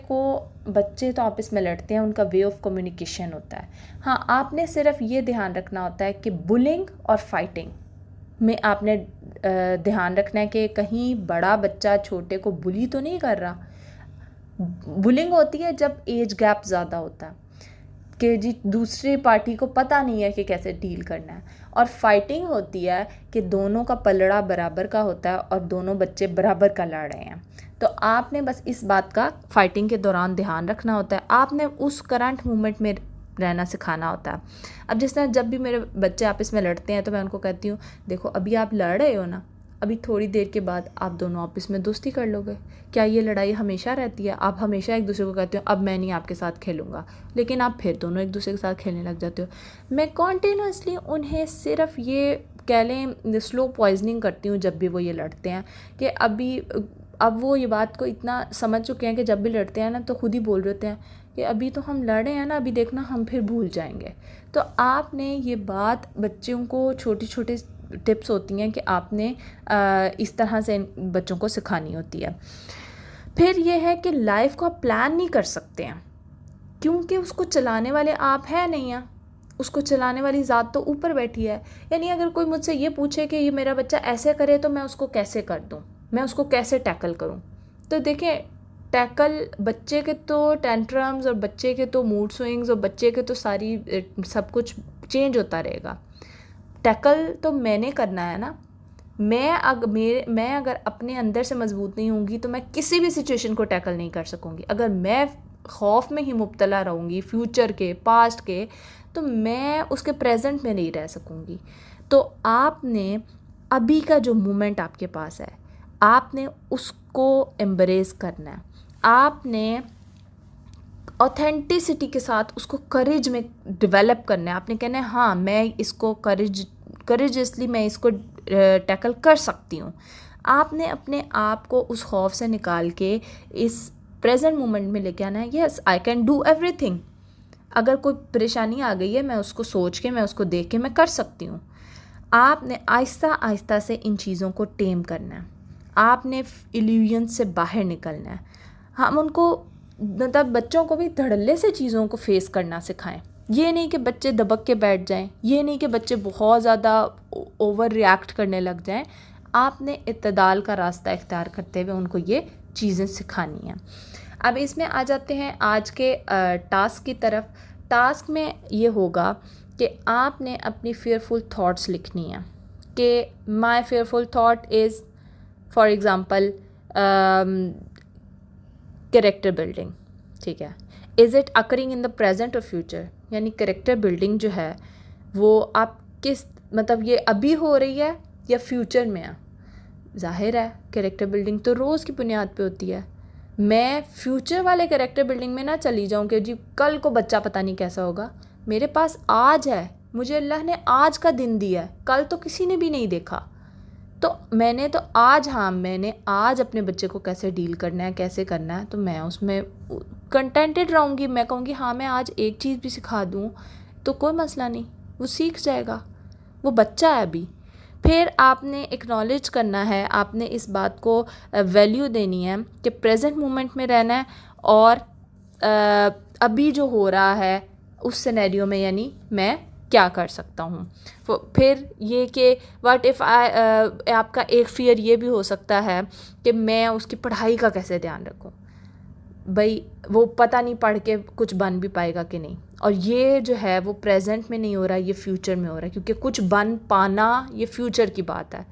तो आपस में लड़ते हैं, उनका वे ऑफ कम्युनिकेशन होता है। हाँ, आपने सिर्फ ये ध्यान रखना होता है कि बुलिंग और फाइटिंग में आपने ध्यान रखना है कि कहीं बड़ा बच्चा छोटे को बुली तो नहीं कर रहा। बुलिंग होती है जब एज गैप ज़्यादा होता है, कि जी दूसरी पार्टी को पता नहीं है कि कैसे डील करना है। और फाइटिंग होती है कि दोनों का पलड़ा बराबर का होता है और दोनों बच्चे बराबर का लड़ रहे हैं। तो आपने बस इस बात का फाइटिंग के दौरान ध्यान रखना होता है। आपने उस करंट मोमेंट में रहना सिखाना होता है। अब जिस तरह जब भी मेरे बच्चे आपस में लड़ते हैं तो मैं उनको कहती हूँ, देखो अभी आप लड़ रहे हो ना, अभी थोड़ी देर के बाद आप दोनों आपस में दोस्ती कर लोगे। क्या ये लड़ाई हमेशा रहती है? आप हमेशा एक दूसरे को कहते हो अब मैं नहीं आपके साथ खेलूँगा, लेकिन आप फिर दोनों एक दूसरे के साथ खेलने लग जाते हो। मैं कॉन्टिन्यूसली उन्हें सिर्फ ये कह लें स्लो पॉइजनिंग करती हूँ जब भी वो ये लड़ते हैं, कि अब वो ये बात को इतना समझ चुके हैं कि जब भी लड़ते हैं ना तो खुद ही बोल रहे होते हैं कि अभी तो हम लड़ रहे हैं ना, अभी देखना हम फिर भूल जाएंगे। तो आपने ये बात बच्चों को छोटी छोटी टिप्स होती हैं कि आपने इस तरह से बच्चों को सिखानी होती है। फिर ये है कि लाइफ को आप प्लान नहीं कर सकते हैं, क्योंकि उसको चलाने वाले आप हैं नहीं हैं, उसको चलाने वाली ज़ात तो ऊपर बैठी है। यानी अगर कोई मुझसे ये पूछे कि ये मेरा बच्चा ऐसे करे तो मैं उसको कैसे कर दूँ, मैं उसको कैसे टैकल करूँ, तो देखें, टैकल बच्चे के तो टेंट्रम्स और बच्चे के तो मूड स्विंग्स और बच्चे के तो सब कुछ चेंज होता रहेगा। टैकल तो मैंने करना है ना। मैं अगर अपने अंदर से मजबूत नहीं होंगी तो मैं किसी भी सिचुएशन को टैकल नहीं कर सकूँगी। अगर मैं खौफ में ही मुब्तला रहूँगी फ्यूचर के, पास्ट के, तो मैं उसके प्रेजेंट में नहीं रह सकूँगी। तो आपने अभी का जो मोमेंट आपके पास है, आपने उसको एम्ब्रेस करना है, आपने ऑथेंटिसिटी के साथ उसको करेज में डेवलप करना है। आपने कहना है हाँ मैं इसको करेजसली मैं इसको टैकल कर सकती हूँ। आपने अपने आप को उस खौफ से निकाल के इस प्रेजेंट मोमेंट में लेके आना है। Yes, I can do everything. अगर कोई परेशानी आ गई है, मैं उसको सोच के, मैं उसको देख के मैं कर सकती हूँ। आपने आहिस्ता आहिस्ता से इन चीज़ों को टेम करना है। आपने इल्यूजन से बाहर निकलना है। हम उनको मतलब बच्चों को भी धड़ल्ले से चीज़ों को फेस करना सिखाएं। ये नहीं कि बच्चे दबक के बैठ जाएं, ये नहीं कि बच्चे बहुत ज़्यादा ओवर रिएक्ट करने लग जाएं। आपने इत्तेदाल का रास्ता इख्तियार करते हुए उनको ये चीज़ें सिखानी हैं। अब इसमें आ जाते हैं आज के टास्क की तरफ। टास्क में ये होगा कि आपने अपनी फेयरफुल थॉट्स लिखनी है कि my fearful thought is for example character building. ठीक है, is it occurring in the present और फ्यूचर, यानी कैरेक्टर बिल्डिंग जो है वो आप किस मतलब ये अभी हो रही है या फ्यूचर में है। जाहिर है कैरेक्टर बिल्डिंग तो रोज़ की बुनियाद पे होती है। मैं फ्यूचर वाले कैरेक्टर बिल्डिंग में ना चली जाऊँ कि जी कल को बच्चा पता नहीं कैसा होगा। मेरे पास आज है, मुझे अल्लाह ने आज का दिन दिया है, कल तो किसी ने भी नहीं देखा। तो मैंने आज अपने बच्चे को कैसे डील करना है, कैसे करना है, तो मैं उसमें कंटेंटेड रहूँगी। मैं कहूँगी हाँ मैं आज एक चीज़ भी सिखा दूँ तो कोई मसला नहीं, वो सीख जाएगा, वो बच्चा है अभी। फिर आपने एक्नॉलेज करना है, आपने इस बात को वैल्यू देनी है कि प्रेजेंट मोमेंट में रहना है और अभी जो हो रहा है उस सिनेरियो में यानी मैं क्या कर सकता हूँ। फिर ये कि व्हाट इफ़ आपका एक फ़ियर ये भी हो सकता है कि मैं उसकी पढ़ाई का कैसे ध्यान रखूँ। भाई वो पता नहीं पढ़ के कुछ बन भी पाएगा कि नहीं, और ये जो है वो प्रेजेंट में नहीं हो रहा, ये फ्यूचर में हो रहा है, क्योंकि कुछ बन पाना ये फ्यूचर की बात है।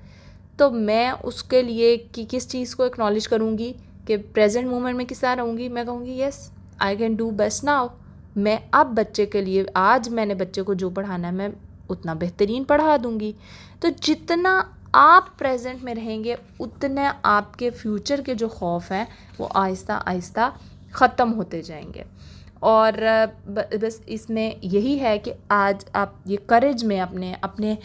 तो मैं उसके लिए कि किस चीज़ को एक्नॉलेज करूँगी कि प्रेजेंट मोमेंट में किस तरह रहूँगी। मैं कहूँगी yes I can do best now. मैं अब बच्चे के लिए आज मैंने बच्चे को जो पढ़ाना है मैं उतना बेहतरीन पढ़ा दूँगी। तो जितना आप प्रेजेंट में रहेंगे उतने आपके फ्यूचर के जो खौफ हैं वो आहिस्ता आहिस्ता ख़त्म होते जाएंगे। और बस इसमें यही है कि आज आप ये करेज में अपने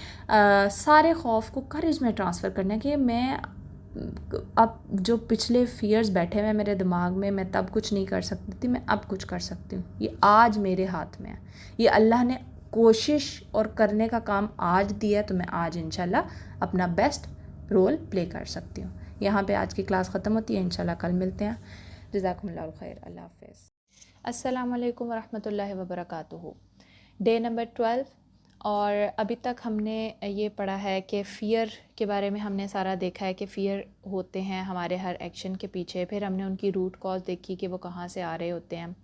सारे खौफ को करेज में ट्रांसफ़र करना है कि मैं अब जो पिछले फियर्स बैठे हुए हैं मेरे दिमाग में, मैं तब कुछ नहीं कर सकती थी, मैं अब कुछ कर सकती हूँ। ये आज मेरे हाथ में है, ये अल्लाह ने कोशिश और करने का काम आज दिया है, तो मैं आज इंशाल्लाह अपना बेस्ट रोल प्ले कर सकती हूँ। यहाँ पे आज की क्लास ख़त्म होती है, इंशाल्लाह कल मिलते हैं। जज़ाकुमुल्लाहु खैर, अल्लाह हाफ़िज़। अस्सलामु अलैकुम वरहमतुल्लाहि वबरकातुहू। डे नंबर 12, और अभी तक हमने ये पढ़ा है कि फ़ियर के बारे में हमने सारा देखा है कि फ़ियर होते हैं हमारे हर एक्शन के पीछे। फिर हमने उनकी रूट कॉज देखी कि वो कहाँ से आ रहे होते हैं।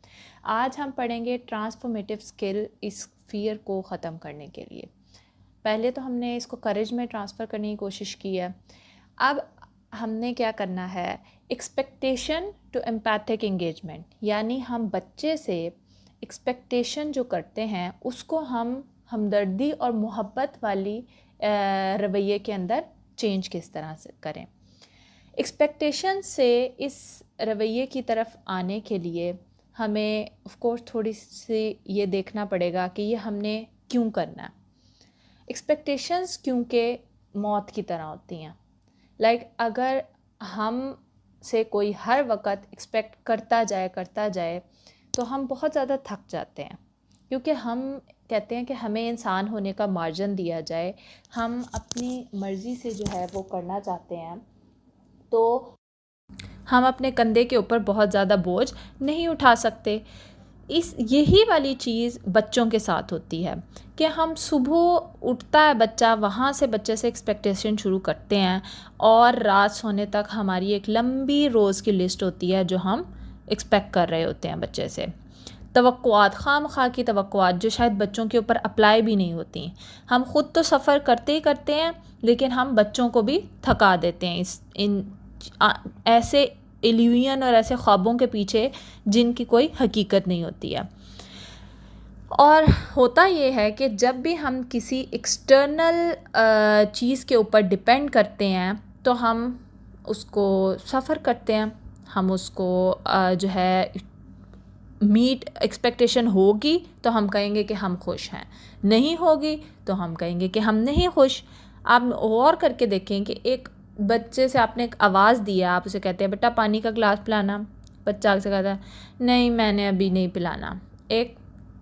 आज हम पढ़ेंगे ट्रांसफॉर्मेटिव स्किल इस फ़ियर को ख़त्म करने के लिए। पहले तो हमने इसको करेज में ट्रांसफ़र करने की कोशिश की है। अब हमने क्या करना है, एक्सपेक्टेशन टू एम्पैथिक एंगेजमेंट, यानी हम बच्चे से एक्सपेक्टेशन जो करते हैं उसको हम हमदर्दी और मोहब्बत वाली रवैये के अंदर चेंज किस तरह से करें। एक्सपेक्टेशन से इस रवैये की तरफ आने के लिए हमें ऑफ कोर्स थोड़ी सी ये देखना पड़ेगा कि ये हमने क्यों करना है। एक्सपेक्टेशंस क्योंकि मौत की तरह होती हैं। अगर हम से कोई हर वक्त एक्सपेक्ट करता जाए तो हम बहुत ज़्यादा थक जाते हैं, क्योंकि हम कहते हैं कि हमें इंसान होने का मार्जिन दिया जाए, हम अपनी मर्ज़ी से जो है वो करना चाहते हैं, तो हम अपने कंधे के ऊपर बहुत ज़्यादा बोझ नहीं उठा सकते। यही वाली चीज़ बच्चों के साथ होती है कि हम सुबह उठता है बच्चा, वहाँ से बच्चे से एक्सपेक्टेशन शुरू करते हैं और रात सोने तक हमारी एक लंबी रोज़ की लिस्ट होती है जो हम एक्सपेक्ट कर रहे होते हैं बच्चे से। तवक्कुआत, खामखा की तवक्कुआत जो शायद बच्चों के ऊपर अप्लाई भी नहीं होती। हम ख़ुद तो सफ़र करते ही करते हैं, लेकिन हम बच्चों को भी थका देते हैं ऐसे इल्यूजन और ऐसे ख्वाबों के पीछे जिनकी कोई हकीकत नहीं होती है। और होता ये है कि जब भी हम किसी एक्सटर्नल चीज़ के ऊपर डिपेंड करते हैं तो हम उसको सफ़र करते हैं, हम उसको जो है मीट एक्सपेक्टेशन होगी तो हम कहेंगे कि हम खुश हैं, नहीं होगी तो हम कहेंगे कि हम नहीं खुश। आप और करके देखें कि एक बच्चे से आपने एक आवाज़ दिया, आप उसे कहते हैं बेटा पानी का गिलास पिलाना, बच्चा से कहता है नहीं मैंने अभी नहीं पिलाना। एक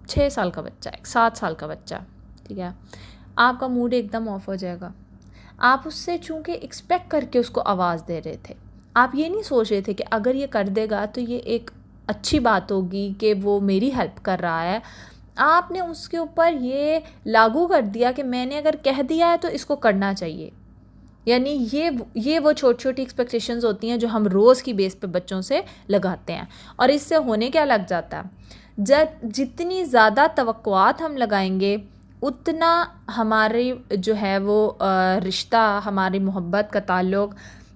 6 साल का बच्चा, एक 7 साल का बच्चा, ठीक है, आपका मूड एकदम ऑफ हो जाएगा। आप उससे चूँकि एक्सपेक्ट करके उसको आवाज़ दे रहे थे, आप ये नहीं सोच रहे थे कि अगर ये कर देगा तो ये एक अच्छी बात होगी कि वो मेरी हेल्प कर रहा है। आपने उसके ऊपर ये लागू कर दिया कि मैंने अगर कह दिया है तो इसको करना चाहिए। यानी ये वो छोटी छोटी एक्सपेक्टेशंस होती हैं जो हम रोज़ की बेस पे बच्चों से लगाते हैं। और इससे होने क्या लग जाता है, जब जितनी ज़्यादा तवक्कुआत हम लगाएंगे उतना हमारी जो है वो रिश्ता, हमारी मोहब्बत का ताल्लुक़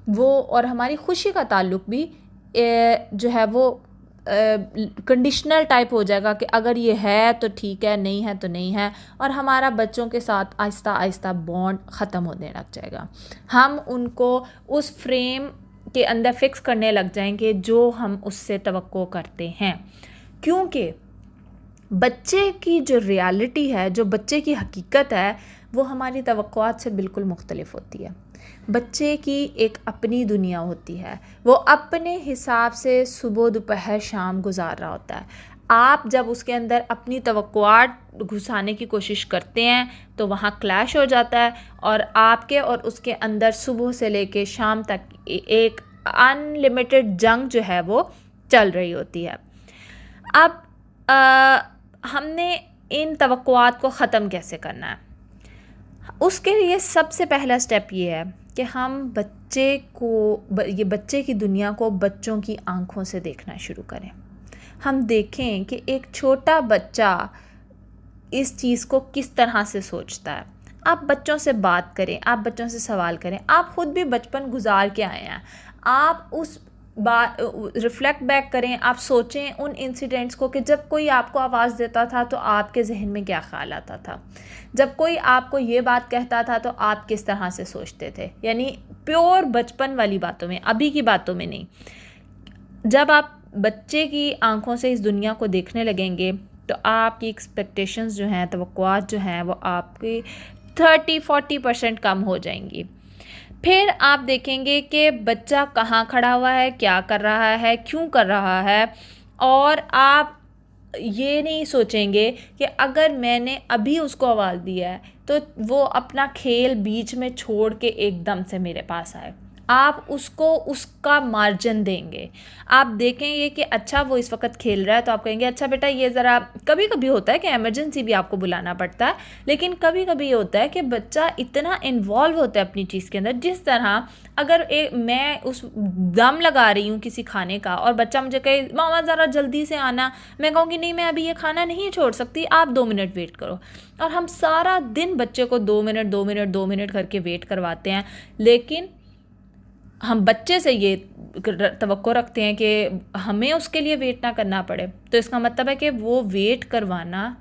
वो और हमारी खुशी का ताल्लुक़ भी जो है वो कंडीशनल टाइप हो जाएगा कि अगर ये है तो ठीक है, नहीं है तो नहीं है। और हमारा बच्चों के साथ आहिस्ता आहिस्ता बॉन्ड ख़त्म होने लग जाएगा। हम उनको उस फ्रेम के अंदर फ़िक्स करने लग जाएंगे जो हम उससे तवक्को करते हैं, क्योंकि बच्चे की जो रियलिटी है, जो बच्चे की हकीकत है, वो हमारी तवक्कुआत से बिल्कुल मुख्तलिफ होती है। बच्चे की एक अपनी दुनिया होती है, वो अपने हिसाब से सुबह दोपहर शाम गुजार रहा होता है। आप जब उसके अंदर अपनी तवक्कुआत घुसाने की कोशिश करते हैं तो वहाँ क्लैश हो जाता है और आपके और उसके अंदर सुबह से लेके शाम तक एक अनलिमिटेड जंग जो है वो चल रही होती है। अब हमने इन तवक्कुआत को ख़त्म कैसे करना है? उसके लिए सबसे पहला स्टेप ये है कि हम बच्चे की दुनिया को बच्चों की आंखों से देखना शुरू करें। हम देखें कि एक छोटा बच्चा इस चीज़ को किस तरह से सोचता है। आप बच्चों से बात करें, आप बच्चों से सवाल करें। आप ख़ुद भी बचपन गुजार के आए हैं, आप उस बात रिफ़्लेक्ट बैक करें। आप सोचें उन इंसिडेंट्स को कि जब कोई आपको आवाज़ देता था तो आपके जहन में क्या ख्याल आता था, जब कोई आपको ये बात कहता था तो आप किस तरह से सोचते थे। यानी प्योर बचपन वाली बातों में, अभी की बातों में नहीं। जब आप बच्चे की आंखों से इस दुनिया को देखने लगेंगे तो आपकी एक्सपेक्टेशंस जो हैं, तवक्कुआत जो हैं, वो आपकी 30-40% कम हो जाएंगी। फिर आप देखेंगे कि बच्चा कहाँ खड़ा हुआ है, क्या कर रहा है, क्यों कर रहा है। और आप ये नहीं सोचेंगे कि अगर मैंने अभी उसको आवाज़ दिया है तो वो अपना खेल बीच में छोड़ के एकदम से मेरे पास आए। आप उसको उसका मार्जिन देंगे। आप देखेंगे कि अच्छा वो इस वक्त खेल रहा है तो आप कहेंगे अच्छा बेटा ये ज़रा, कभी कभी होता है कि इमरजेंसी भी आपको बुलाना पड़ता है, लेकिन कभी कभी ये होता है कि बच्चा इतना इन्वॉल्व होता है अपनी चीज़ के अंदर। जिस तरह अगर मैं उस दम लगा रही हूँ किसी खाने का और बच्चा मुझे कहे मामा ज़रा जल्दी से आना, मैं कहूँगी नहीं मैं अभी ये खाना नहीं छोड़ सकती, आप 2 मिनट वेट करो। और हम सारा दिन बच्चे को 2 मिनट 2 मिनट 2 मिनट करके वेट करवाते हैं, लेकिन हम बच्चे से ये तवक्को रखते हैं कि हमें उसके लिए वेट ना करना पड़े। तो इसका मतलब है कि वो वेट करवाना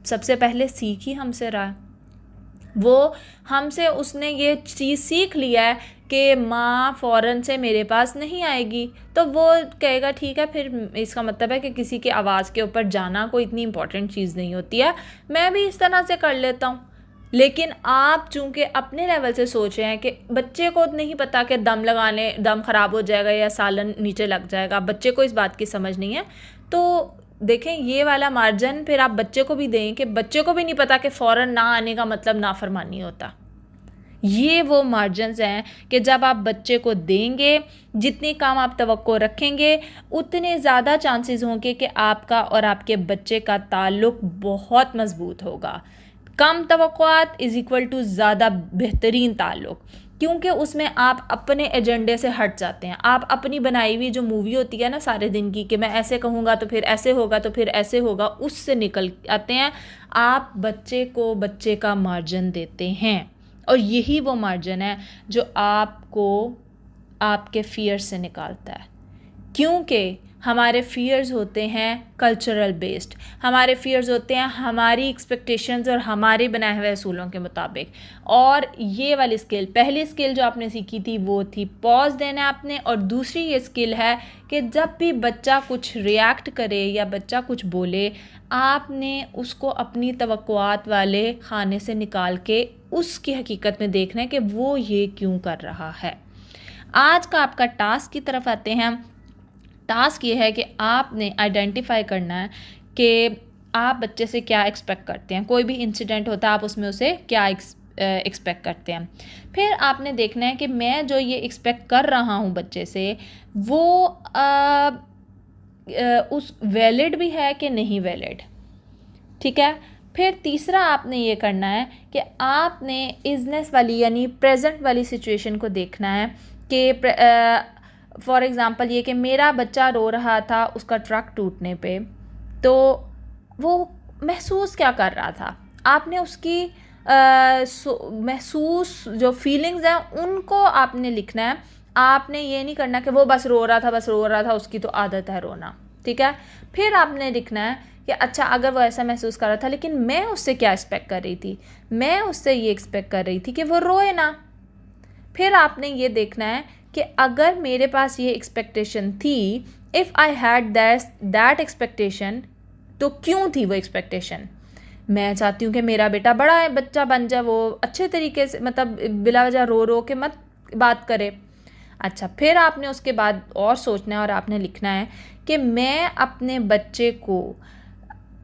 सबसे पहले सीख ही हमसे रहा है। वो हमसे उसने ये चीज़ सीख लिया है कि माँ फ़ौरन से मेरे पास नहीं आएगी, तो वो कहेगा ठीक है। फिर इसका मतलब है कि किसी की आवाज़ के ऊपर जाना कोई इतनी इम्पोर्टेंट चीज़ नहीं होती है, मैं भी इस तरह से कर लेता हूँ। लेकिन आप चूँकि अपने लेवल से सोच रहे हैं कि बच्चे को नहीं पता कि दम ख़राब हो जाएगा या सालन नीचे लग जाएगा, बच्चे को इस बात की समझ नहीं है। तो देखें ये वाला मार्जिन फिर आप बच्चे को भी दें कि बच्चे को भी नहीं पता कि फ़ौरन ना आने का मतलब नाफरमानी होता। ये वो मार्जिन्स हैं कि जब आप बच्चे को देंगे, जितनी कम आप तवक्को रखेंगे, उतने ज़्यादा चांसेस होंगे कि आपका और आपके बच्चे का ताल्लुक़ बहुत मज़बूत होगा। कम तवक्कुआत इज़ इक्वल टू ज़्यादा बेहतरीन ताल्लुक़, क्योंकि उसमें आप अपने एजेंडे से हट जाते हैं। आप अपनी बनाई हुई जो मूवी होती है ना सारे दिन की, कि मैं ऐसे कहूँगा तो फिर ऐसे होगा तो फिर ऐसे होगा, उससे निकल आते हैं। आप बच्चे को बच्चे का मार्जिन देते हैं, और यही वो मार्जिन है जो आपको आपके फियर से निकालता है। क्योंकि हमारे फियर्स होते हैं कल्चरल बेस्ड, हमारे फियर्स होते हैं हमारी एक्सपेक्टेशंस और हमारे बनाए हुए असूलों के मुताबिक। और ये वाली स्किल, पहली स्किल जो आपने सीखी थी वो थी पॉज देना आपने, और दूसरी ये स्किल है कि जब भी बच्चा कुछ रिएक्ट करे या बच्चा कुछ बोले, आपने उसको अपनी तवक्कुआत वाले खाने से निकाल के उसकी हकीकत में देखना है कि वो ये क्यों कर रहा है। आज का आपका टास्क की तरफ आते हैं। टास्क ये है कि आपने आइडेंटिफाई करना है कि आप बच्चे से क्या एक्सपेक्ट करते हैं। कोई भी इंसिडेंट होता है, आप उसमें उसे क्या एक्सपेक्ट करते हैं। फिर आपने देखना है कि मैं जो ये एक्सपेक्ट कर रहा हूँ बच्चे से, वो उस वैलिड भी है कि नहीं वैलिड। ठीक है। फिर तीसरा आपने ये करना है कि आपने इजनेस वाली यानी प्रेजेंट वाली सिचुएशन को देखना है कि फॉर एग्ज़ाम्पल ये कि मेरा बच्चा रो रहा था उसका ट्रक टूटने पे, तो वो महसूस क्या कर रहा था। आपने उसकी महसूस जो फीलिंग्स हैं उनको आपने लिखना है। आपने ये नहीं करना कि वो बस रो रहा था, उसकी तो आदत है रोना। ठीक है। फिर आपने लिखना है कि अच्छा, अगर वो ऐसा महसूस कर रहा था, लेकिन मैं उससे क्या एक्सपेक्ट कर रही थी। मैं उससे ये एक्सपेक्ट कर रही थी कि वो रोए ना। फिर आपने ये देखना है कि अगर मेरे पास ये एक्सपेक्टेशन थी, if I had that expectation, तो क्यों थी वो एक्सपेक्टेशन। मैं चाहती हूँ कि मेरा बेटा बड़ा बच्चा बन जाए, वो अच्छे तरीके से, मतलब बिला वजह रो रो के मत बात करे। अच्छा, फिर आपने उसके बाद और सोचना है और आपने लिखना है कि मैं अपने बच्चे को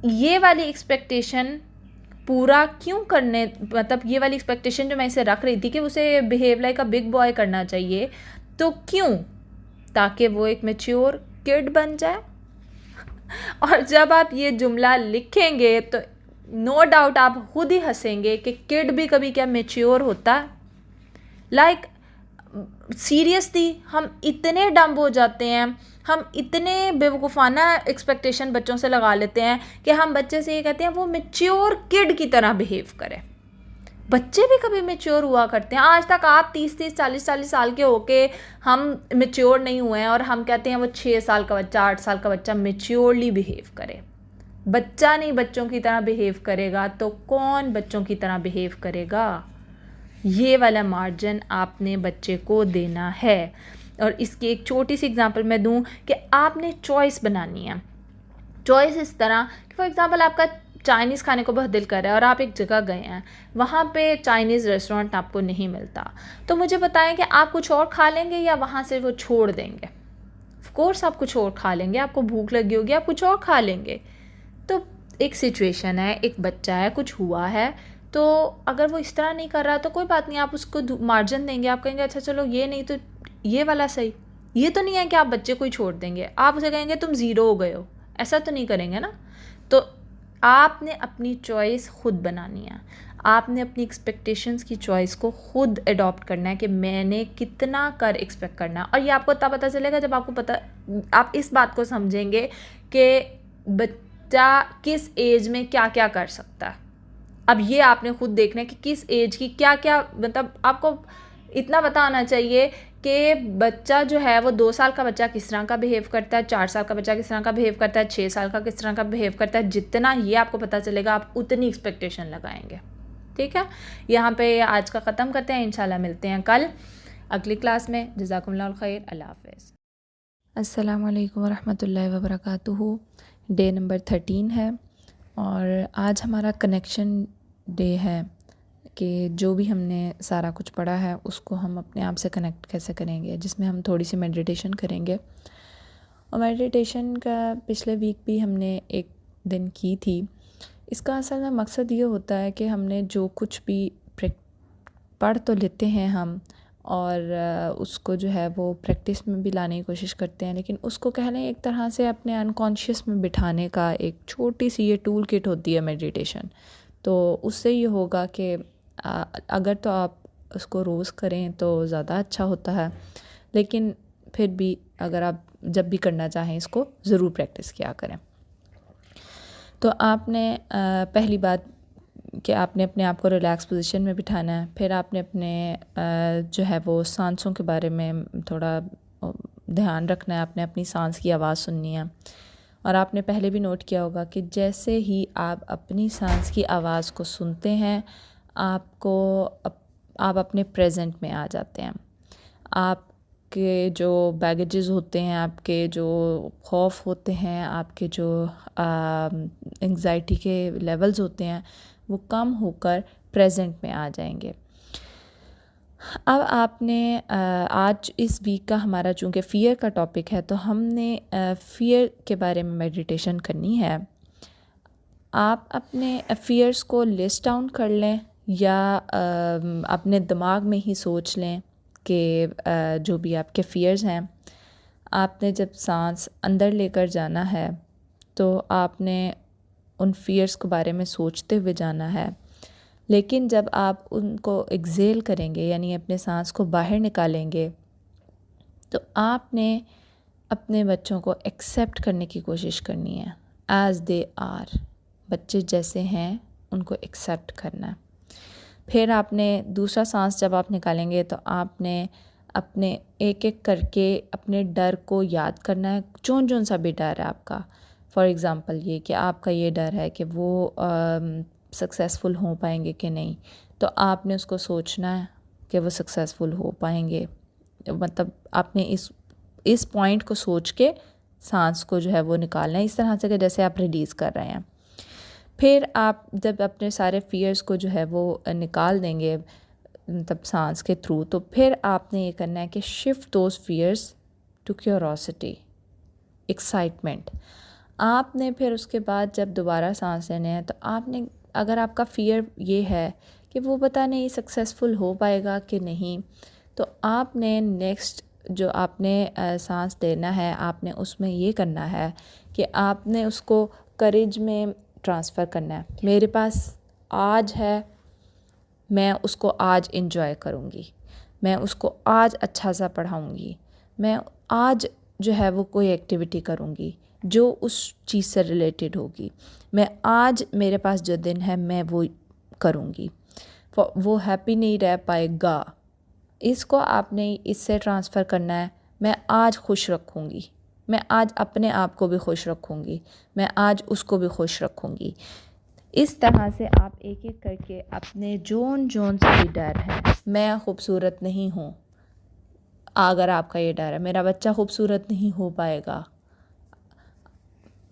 ये वाली एक्सपेक्टेशन पूरा क्यों करने, मतलब ये वाली एक्सपेक्टेशन जो मैं इसे रख रही थी कि उसे behave like a big boy करना चाहिए, तो क्यों, ताकि वो एक मैच्योर किड बन जाए। और जब आप ये जुमला लिखेंगे तो नो डाउट आप खुद ही हंसेंगे कि किड भी कभी क्या मैच्योर होता है। लाइक सीरियसली हम इतने डम्ब हो जाते हैं, हम इतने बेवकूफ़ाना एक्सपेक्टेशन बच्चों से लगा लेते हैं कि हम बच्चे से ये कहते हैं वो मैच्योर किड की तरह बिहेव करे। बच्चे भी कभी मैच्योर हुआ करते हैं। आज तक आप 30-30 40-40 साल के होके हम मैच्योर नहीं हुए हैं और हम कहते हैं वो 6 साल का बच्चा 8 साल का बच्चा मैच्योरली बिहेव करे। बच्चा नहीं बच्चों की तरह बिहेव करेगा तो कौन बच्चों की तरह बिहेव करेगा। ये वाला मार्जिन आपने बच्चे को देना है। और इसकी एक छोटी सी एग्जांपल मैं दूं कि आपने चॉइस बनानी है। चॉइस इस तरह कि फॉर एग्जांपल आपका चाइनीज़ खाने को बहुत दिल कर रहा है और आप एक जगह गए हैं, वहाँ पे चाइनीज़ रेस्टोरेंट आपको नहीं मिलता, तो मुझे बताएं कि आप कुछ और खा लेंगे या वहाँ से वो छोड़ देंगे। ऑफ कोर्स आप कुछ और खा लेंगे, आपको भूख लगी होगी, आप कुछ और खा लेंगे। तो एक सिचुएशन है, एक बच्चा है, कुछ हुआ है, तो अगर वो इस तरह नहीं कर रहा तो कोई बात नहीं, आप उसको मार्जिन देंगे। आप कहेंगे अच्छा चलो ये नहीं तो ये वाला सही। ये तो नहीं है कि आप बच्चे को ही छोड़ देंगे, आप उसे कहेंगे तुम ज़ीरो हो गए हो, ऐसा तो नहीं करेंगे ना। तो आपने अपनी चॉइस खुद बनानी है। आपने अपनी एक्सपेक्टेशंस की चॉइस को खुद अडॉप्ट करना है कि मैंने कितना कर एक्सपेक्ट करना है। और ये आपको तब पता चलेगा जब आपको पता, आप इस बात को समझेंगे कि बच्चा किस एज में क्या क्या कर सकता है। अब ये आपने खुद देखना है कि किस एज की क्या क्या, मतलब आपको इतना पता होना चाहिए कि बच्चा जो है वो 2 साल का बच्चा किस तरह का बिहेव करता है, 4 साल का बच्चा किस तरह का बिहेव करता है, 6 साल का किस तरह का बिहेव करता है। जितना ये आपको पता चलेगा आप उतनी एक्सपेक्टेशन लगाएंगे। ठीक है। यहाँ पे आज का ख़त्म करते हैं। इंशाल्लाह मिलते हैं कल अगली क्लास में। जज़ाकुमुल्लाह खैर। अल्लाह हाफ़िज़। अस्सलामु अलैकुम वरहमतुल्लाहि वबरकातुहू। डे नंबर 13 है और आज हमारा कनेक्शन डे है कि जो भी हमने सारा कुछ पढ़ा है उसको हम अपने आप से कनेक्ट कैसे करेंगे, जिसमें हम थोड़ी सी मेडिटेशन करेंगे। और मेडिटेशन का पिछले वीक भी हमने एक दिन की थी। इसका असल में मकसद ये होता है कि हमने जो कुछ भी पढ़ तो लेते हैं हम, और उसको जो है वो प्रैक्टिस में भी लाने की कोशिश करते हैं, लेकिन उसको कह लें एक तरह से अपने अनकॉन्शियस में बिठाने का एक छोटी सी ये टूल किट होती है मेडिटेशन। तो उससे ये होगा कि अगर तो आप उसको रोज़ करें तो ज़्यादा अच्छा होता है, लेकिन फिर भी अगर आप जब भी करना चाहें इसको ज़रूर प्रैक्टिस किया करें। तो आपने पहली बात कि आपने अपने आप को रिलैक्स पोजीशन में बिठाना है। फिर आपने अपने जो है वो सांसों के बारे में थोड़ा ध्यान रखना है, आपने अपनी सांस की आवाज़ सुननी है। और आपने पहले भी नोट किया होगा कि जैसे ही आप अपनी सांस की आवाज़ को सुनते हैं, आप अपने प्रेजेंट में आ जाते हैं। आपके जो बैगेजेस होते हैं, आपके जो खौफ होते हैं, आपके जो एंग्जाइटी के लेवल्स होते हैं, वो कम होकर प्रेजेंट में आ जाएंगे। अब आपने आज इस वीक का हमारा चूँकि फ़ियर का टॉपिक है, तो हमने फ़ियर के बारे में मेडिटेशन करनी है। आप अपने फ़ियर्स को लिस्ट डाउन कर लें या अपने दिमाग में ही सोच लें कि जो भी आपके फ़ियर्स हैं, आपने जब सांस अंदर लेकर जाना है तो आपने उन फ़ियर्स के बारे में सोचते हुए जाना है। लेकिन जब आप उनको एक्सेल करेंगे, यानी अपने सांस को बाहर निकालेंगे, तो आपने अपने बच्चों को एक्सेप्ट करने की कोशिश करनी है एज़ दे आर। बच्चे जैसे हैं उनको एक्सेप्ट करना है। फिर आपने दूसरा सांस जब आप निकालेंगे तो आपने अपने एक एक करके अपने डर को याद करना है, जोन सा भी डर है आपका। फॉर एग्ज़ाम्पल ये कि आपका ये डर है कि वो सक्सेसफुल हो पाएंगे कि नहीं, तो आपने उसको सोचना है कि वो सक्सेसफुल हो पाएंगे। मतलब आपने इस पॉइंट को सोच के सांस को जो है वो निकालना है, इस तरह से कि जैसे आप रिलीज़ कर रहे हैं। फिर आप जब अपने सारे फ़ियर्स को जो है वो निकाल देंगे तब सांस के थ्रू, तो फिर आपने ये करना है कि shift those fears to curiosity, excitement. आपने फिर उसके बाद जब दोबारा सांस लेने हैं तो आपने, अगर आपका फ़ियर ये है कि वो पता नहीं सक्सेसफुल हो पाएगा कि नहीं, तो आपने नेक्स्ट जो आपने सांस लेना है, आपने उसमें ये करना है कि आपने उसको करेज में ट्रांसफ़र करना है। मेरे पास आज है, मैं उसको आज एंजॉय करूँगी, मैं उसको आज अच्छा सा पढ़ाऊँगी, मैं आज जो है वो कोई एक्टिविटी करूँगी जो उस चीज़ से रिलेटेड होगी, मैं आज मेरे पास जो दिन है मैं वो करूँगी। वो हैप्पी नहीं रह पाएगा, इसको आपने इससे ट्रांसफ़र करना है, मैं आज खुश रखूँगी, मैं आज अपने आप को भी खुश रखूँगी, मैं आज उसको भी खुश रखूँगी। इस तरह से आप एक एक करके अपने जोन से भी डर है, मैं खूबसूरत नहीं हूँ, अगर आपका ये डर है मेरा बच्चा खूबसूरत नहीं हो पाएगा,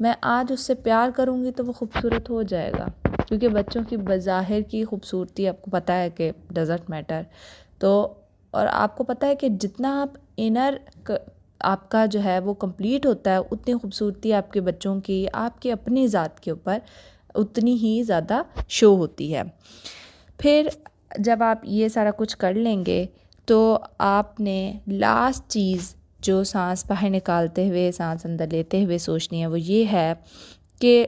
मैं आज उससे प्यार करूँगी तो वो खूबसूरत हो जाएगा। क्योंकि बच्चों की बज़ाहिर की खूबसूरती आपको पता है कि डज़न्ट मैटर। तो और आपको पता है कि जितना आप इनर आपका जो है वो कंप्लीट होता है, उतनी खूबसूरती आपके बच्चों की, आपकी अपनी ज़ात के ऊपर उतनी ही ज़्यादा शो होती है। फिर जब आप ये सारा कुछ कर लेंगे तो आपने लास्ट चीज़ जो सांस बाहर निकालते हुए सांस अंदर लेते हुए सोचनी है, वो ये है कि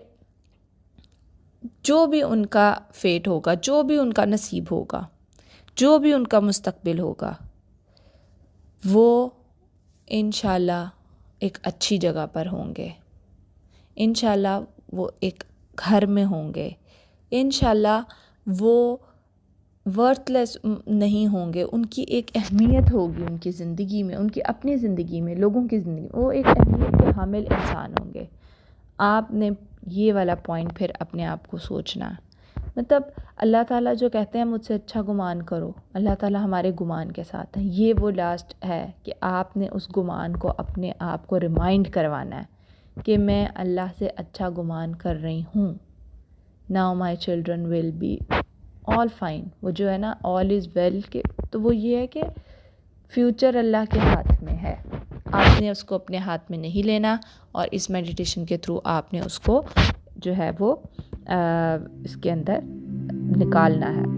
जो भी उनका फेट होगा, जो भी उनका नसीब होगा, जो भी उनका मुस्तकबिल होगा, वो इंशाल्लाह एक अच्छी जगह पर होंगे, इंशाल्लाह वो एक घर में होंगे, इंशाल्लाह वो वर्थलेस नहीं होंगे, उनकी एक अहमियत होगी उनकी ज़िंदगी में, उनकी अपनी ज़िंदगी में, लोगों की ज़िंदगी में वो एक अहमियत के हामिल इंसान होंगे। आपने ये वाला पॉइंट फिर अपने आप को सोचना। मतलब अल्लाह ताला जो कहते हैं मुझसे अच्छा गुमान करो, अल्लाह ताला हमारे गुमान के साथ हैं। ये वो लास्ट है कि आपने उस गुमान को अपने आप को रिमाइंड करवाना है कि मैं अल्लाह से अच्छा गुमान कर रही हूँ। Now my children will be all fine, वो जो है ना ऑल इज़ वेल के, तो वो ये है कि फ्यूचर अल्लाह के हाथ में है, आपने उसको अपने हाथ में नहीं लेना। और इस मेडिटेशन के थ्रू आपने उसको जो है वो इसके अंदर निकालना है।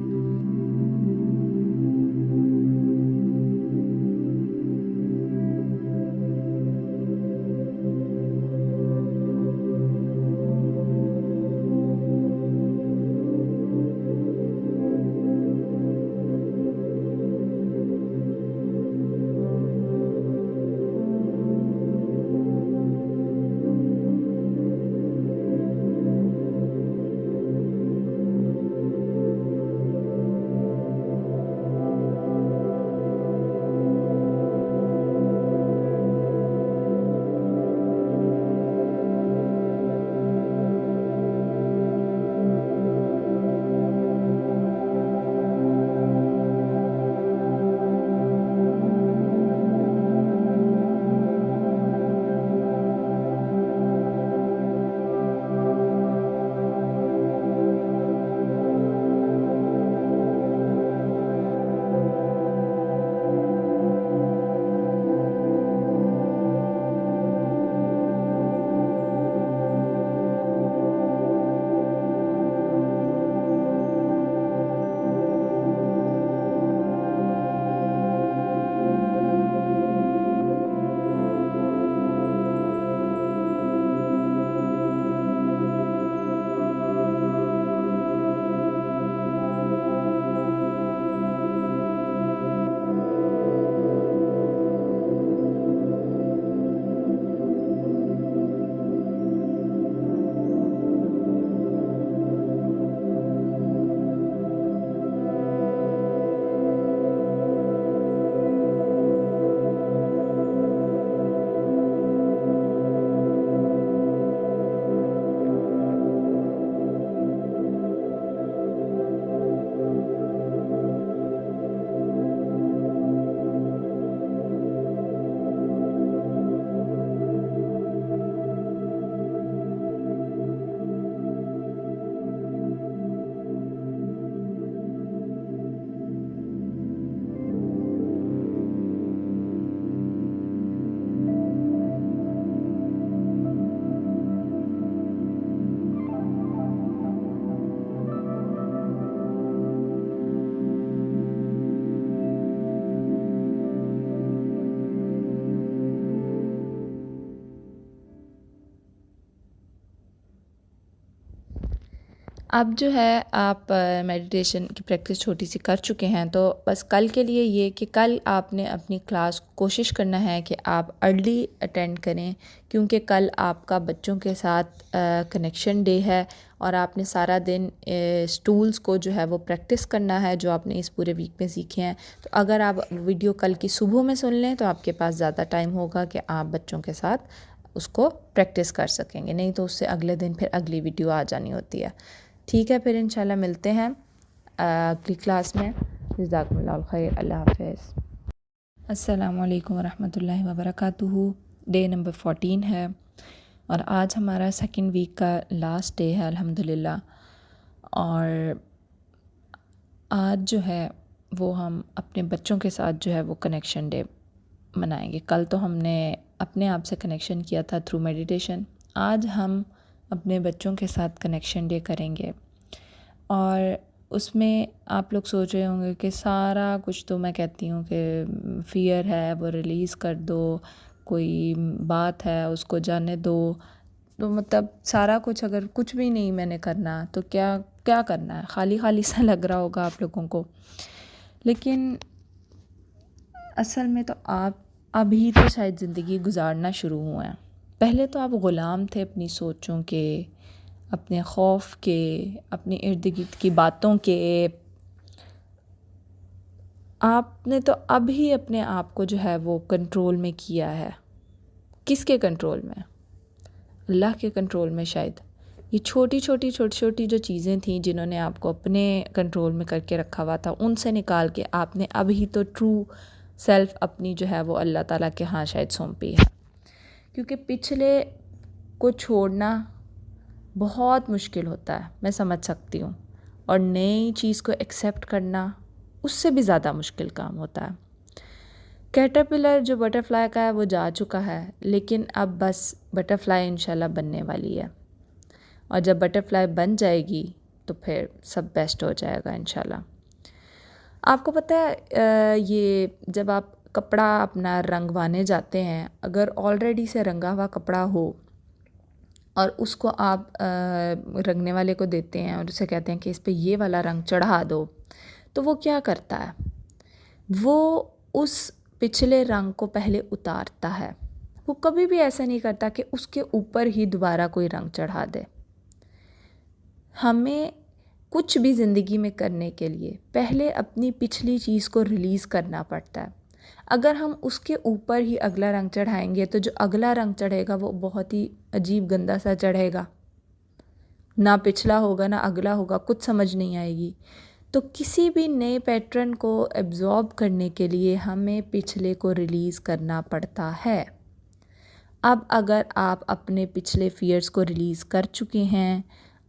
अब जो है आप मेडिटेशन की प्रैक्टिस छोटी सी कर चुके हैं, तो बस कल के लिए ये कि कल आपने अपनी क्लास कोशिश करना है कि आप अर्ली अटेंड करें, क्योंकि कल आपका बच्चों के साथ कनेक्शन डे है और आपने सारा दिन टूल्स को जो है वो प्रैक्टिस करना है जो आपने इस पूरे वीक में सीखे हैं। तो अगर आप वीडियो कल की सुबह में सुन लें तो आपके पास ज़्यादा टाइम होगा कि आप बच्चों के साथ उसको प्रैक्टिस कर सकेंगे, नहीं तो उससे अगले दिन फिर अगली वीडियो आ जानी होती है। ठीक है, फिर इंशाल्लाह मिलते हैं अगली क्लास में। जज़ाकुमुल्लाह खैर, अल्लाह हाफ़िज़। अस्सलामु अलैकुम वरहमतुल्लाहि वबरकातुहू। डे नंबर 14 है और आज हमारा सेकंड वीक का लास्ट डे है अल्हम्दुलिल्लाह। और आज जो है वो हम अपने बच्चों के साथ जो है वो कनेक्शन डे मनाएंगे। कल तो हमने अपने आप से कनेक्शन किया था थ्रू मेडिटेशन, आज हम अपने बच्चों के साथ कनेक्शन डे करेंगे। और उसमें आप लोग सोच रहे होंगे कि सारा कुछ तो मैं कहती हूँ कि फ़ियर है वो रिलीज़ कर दो, कोई बात है उसको जाने दो। तो मतलब सारा कुछ, अगर कुछ भी नहीं मैंने करना तो क्या क्या करना है, खाली खाली सा लग रहा होगा आप लोगों को। लेकिन असल में तो आप अभी तो शायद ज़िंदगी गुजारना शुरू हुए हैं। पहले तो आप ग़ुलाम थे अपनी सोचों के, अपने खौफ के, अपने इर्द गिर्द की बातों के। आपने तो अभी अपने आप को जो है वो कंट्रोल में किया है। किसके कंट्रोल में? अल्लाह के कंट्रोल में शायद। ये छोटी छोटी जो चीज़ें थी जिन्होंने आपको अपने कंट्रोल में करके रखा हुआ था, उनसे निकाल के आपने अभी तो ट्रू सेल्फ अपनी जो है वो अल्लाह ताला के हाँ शायद सौंपी है। क्योंकि पिछले को छोड़ना बहुत मुश्किल होता है, मैं समझ सकती हूँ, और नई चीज़ को एक्सेप्ट करना उससे भी ज़्यादा मुश्किल काम होता है। कैटरपिलर जो बटरफ्लाई का है वो जा चुका है, लेकिन अब बस बटरफ्लाई इंशाल्लाह बनने वाली है। और जब बटरफ्लाई बन जाएगी तो फिर सब बेस्ट हो जाएगा इंशाल्लाह। आपको पता है ये जब आप कपड़ा अपना रंगवाने जाते हैं, अगर ऑलरेडी से रंगा हुआ कपड़ा हो और उसको आप रंगने वाले को देते हैं और उसे कहते हैं कि इस पे ये वाला रंग चढ़ा दो, तो वो क्या करता है? वो उस पिछले रंग को पहले उतारता है। वो कभी भी ऐसा नहीं करता कि उसके ऊपर ही दोबारा कोई रंग चढ़ा दे। हमें कुछ भी ज़िंदगी में करने के लिए पहले अपनी पिछली चीज़ को रिलीज़ करना पड़ता है। अगर हम उसके ऊपर ही अगला रंग चढ़ाएंगे तो जो अगला रंग चढ़ेगा वो बहुत ही अजीब गंदा सा चढ़ेगा, ना पिछला होगा ना अगला होगा, कुछ समझ नहीं आएगी। तो किसी भी नए पैटर्न को एब्जॉर्ब करने के लिए हमें पिछले को रिलीज़ करना पड़ता है। अब अगर आप अपने पिछले फियर्स को रिलीज़ कर चुके हैं,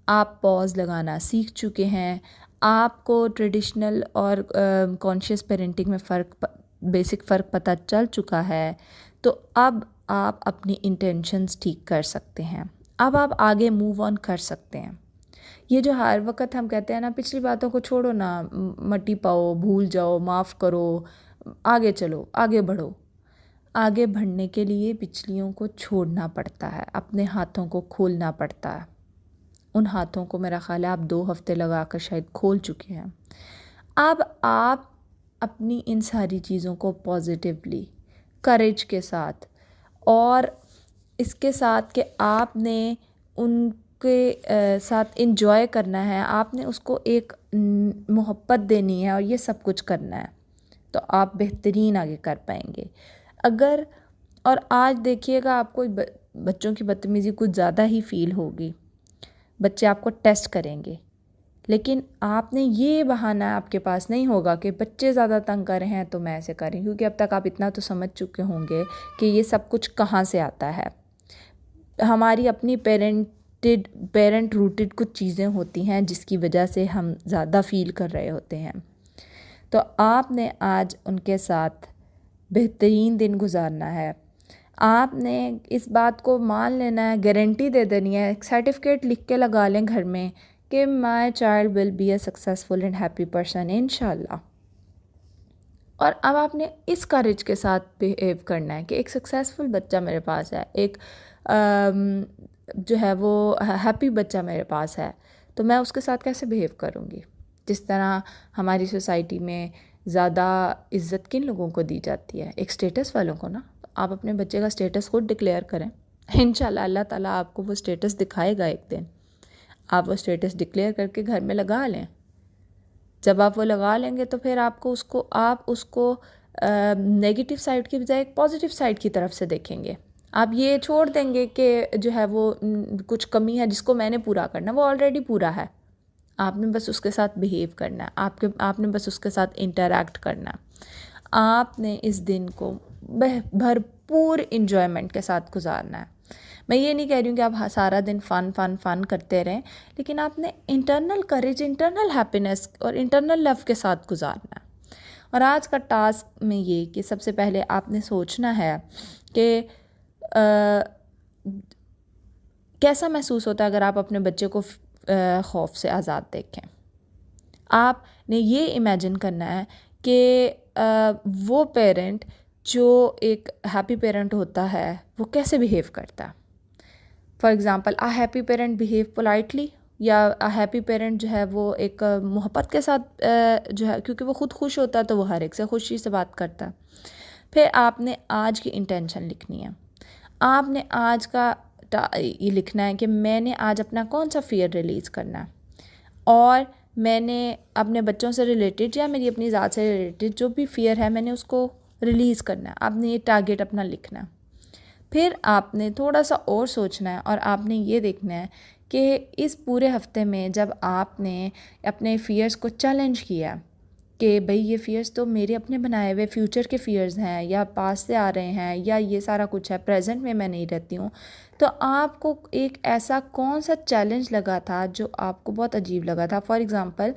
आप पॉज लगाना सीख चुके हैं, आपको ट्रेडिशनल और कॉन्शियस पेरेंटिंग में बेसिक फ़र्क पता चल चुका है, तो अब आप अपनी इंटेंशंस ठीक कर सकते हैं। अब आप आगे मूव ऑन कर सकते हैं। ये जो हर वक्त हम कहते हैं ना पिछली बातों को छोड़ो ना, मट्टी पाओ, भूल जाओ, माफ़ करो, आगे चलो, आगे बढ़ो। आगे बढ़ने के लिए पिछलियों को छोड़ना पड़ता है, अपने हाथों को खोलना पड़ता है। उन हाथों को मेरा ख़्याल है आप 2 हफ़्ते लगा कर शायद खोल चुके हैं। अब आप अपनी इन सारी चीज़ों को पॉजिटिवली, करेज के साथ, और इसके साथ कि आपने उनके साथ इंजॉय करना है, आपने उसको एक मोहब्बत देनी है और ये सब कुछ करना है, तो आप बेहतरीन आगे कर पाएंगे। अगर और आज देखिएगा आपको बच्चों की बदतमीज़ी कुछ ज़्यादा ही फ़ील होगी, बच्चे आपको टेस्ट करेंगे, लेकिन आपने ये बहाना आपके पास नहीं होगा कि बच्चे ज़्यादा तंग कर रहे हैं तो मैं ऐसे करें, क्योंकि अब तक आप इतना तो समझ चुके होंगे कि ये सब कुछ कहाँ से आता है। हमारी अपनी पेरेंट रूटेड कुछ चीज़ें होती हैं जिसकी वजह से हम ज़्यादा फ़ील कर रहे होते हैं। तो आपने आज उनके साथ बेहतरीन दिन गुजारना है। आपने इस बात को मान लेना है, गारंटी दे देनी है, एक सर्टिफिकेट लिख के लगा लें घर में कि my child will be a successful and happy person इंशाल्लाह। और अब आपने इस करेज के साथ बिहेव करना है कि एक सक्सेसफुल बच्चा मेरे पास है, एक जो है वो हैप्पी बच्चा मेरे पास है, तो मैं उसके साथ कैसे बिहेव करूँगी। जिस तरह हमारी सोसाइटी में ज़्यादा इज़्ज़त किन लोगों को दी जाती है, एक स्टेटस वालों को ना। तो आप अपने बच्चे का स्टेटस खुद डिक्लेयर करें, इंशाल्लाह अल्लाह ताला आपको वो स्टेटस दिखाएगा एक दिन। आप वो स्टेटस डिक्लेयर करके घर में लगा लें। जब आप वो लगा लेंगे तो फिर आप उसको नेगेटिव साइड की बजाय एक पॉजिटिव साइड की तरफ से देखेंगे। आप ये छोड़ देंगे कि जो है वो कुछ कमी है जिसको मैंने पूरा करना, वो ऑलरेडी पूरा है। आपने बस उसके साथ बिहेव करना है, आपने बस उसके साथ इंटरैक्ट करना है। आपने इस दिन को भरपूर इंजॉयमेंट के साथ गुजारना है। मैं ये नहीं कह रही हूँ कि आप सारा दिन फ़न करते रहें, लेकिन आपने इंटरनल करेज, इंटरनल हैप्पीनेस और इंटरनल लव के साथ गुजारना है। और आज का टास्क में ये कि सबसे पहले आपने सोचना है कि कैसा महसूस होता है अगर आप अपने बच्चे को खौफ से आज़ाद देखें। आपने ये इमेजिन करना है कि वो पेरेंट जो एक हैप्पी पेरेंट होता है वो कैसे बिहेव करता है। For example, a happy parent behave politely, या अ हैप्पी पेरेंट जो है वो एक मोहब्बत के साथ जो है, क्योंकि वो ख़ुद खुश होता है तो वो हर एक से खुशी से बात करता है। फिर आपने आज की इंटेंशन लिखनी है। आपने आज का ये लिखना है कि मैंने आज अपना कौन सा फ़ियर रिलीज़ करना है, और मैंने अपने बच्चों से रिलेटेड या मेरी अपनी ज़ात से रिलेटेड जो भी फ़ियर है मैंने उसको रिलीज़ करना है। आपने ये टारगेट अपना लिखना है। फिर आपने थोड़ा सा और सोचना है और आपने ये देखना है कि इस पूरे हफ्ते में जब आपने अपने फ़ियर्स को चैलेंज किया कि भाई ये फ़ियर्स तो मेरे अपने बनाए हुए फ्यूचर के फ़ियर्स हैं, या पास से आ रहे हैं, या ये सारा कुछ है, प्रेजेंट में मैं नहीं रहती हूँ, तो आपको एक ऐसा कौन सा चैलेंज लगा था जो आपको बहुत अजीब लगा था। फॉर एग्ज़ाम्पल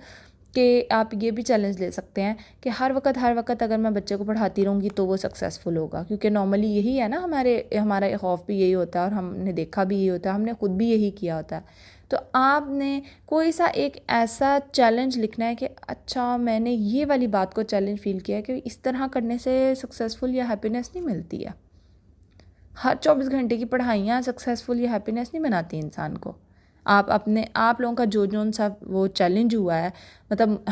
कि आप ये भी चैलेंज ले सकते हैं कि हर वक्त अगर मैं बच्चे को पढ़ाती रहूँगी तो वो सक्सेसफुल होगा, क्योंकि नॉर्मली यही है ना, हमारा खौफ भी यही होता है और हमने देखा भी यही होता है, हमने खुद भी यही किया होता है। तो आपने कोई सा एक ऐसा चैलेंज लिखना है कि अच्छा मैंने ये वाली बात को चैलेंज फील किया है कि इस तरह करने से सक्सेसफुल या हैप्पीनेस नहीं मिलती है। हर 24 घंटे की पढ़ाइयाँ सक्सेसफुल या हैप्पीनेस नहीं बनाती इंसान को। आप लोगों का जो सा वो चैलेंज हुआ है, मतलब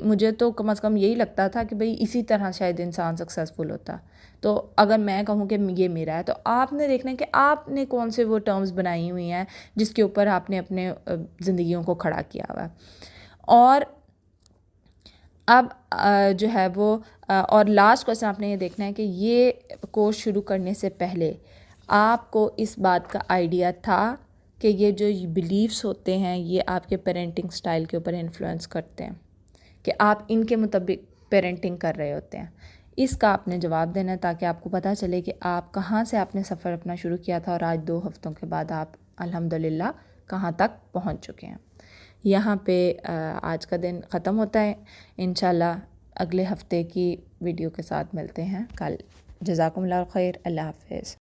मुझे तो कम से कम यही लगता था कि भाई इसी तरह शायद इंसान सक्सेसफुल होता। तो अगर मैं कहूँ कि ये मेरा है, तो आपने देखना है कि आपने कौन से वो टर्म्स बनाई हुई हैं जिसके ऊपर आपने अपने ज़िंदगियों को खड़ा किया हुआ है। और अब जो है वो और लास्ट क्वेश्चन आपने ये देखना है कि ये कोर्स शुरू करने से पहले आपको इस बात का आइडिया था कि ये जो बिलीव्स होते हैं ये आपके पेरेंटिंग स्टाइल के ऊपर इन्फ्लुएंस करते हैं, कि आप इनके मुताबिक पेरेंटिंग कर रहे होते हैं। इसका आपने जवाब देना है ताकि आपको पता चले कि आप कहाँ से आपने सफ़र अपना शुरू किया था और आज 2 हफ्तों के बाद आप अल्हम्दुलिल्लाह कहाँ तक पहुँच चुके हैं। यहाँ पे आज का दिन ख़त्म होता है। इंशाल्लाह अगले हफ्ते की वीडियो के साथ मिलते हैं कल। जज़ाकुमुल्लाह खैर। अल्लाह हाफ़िज़।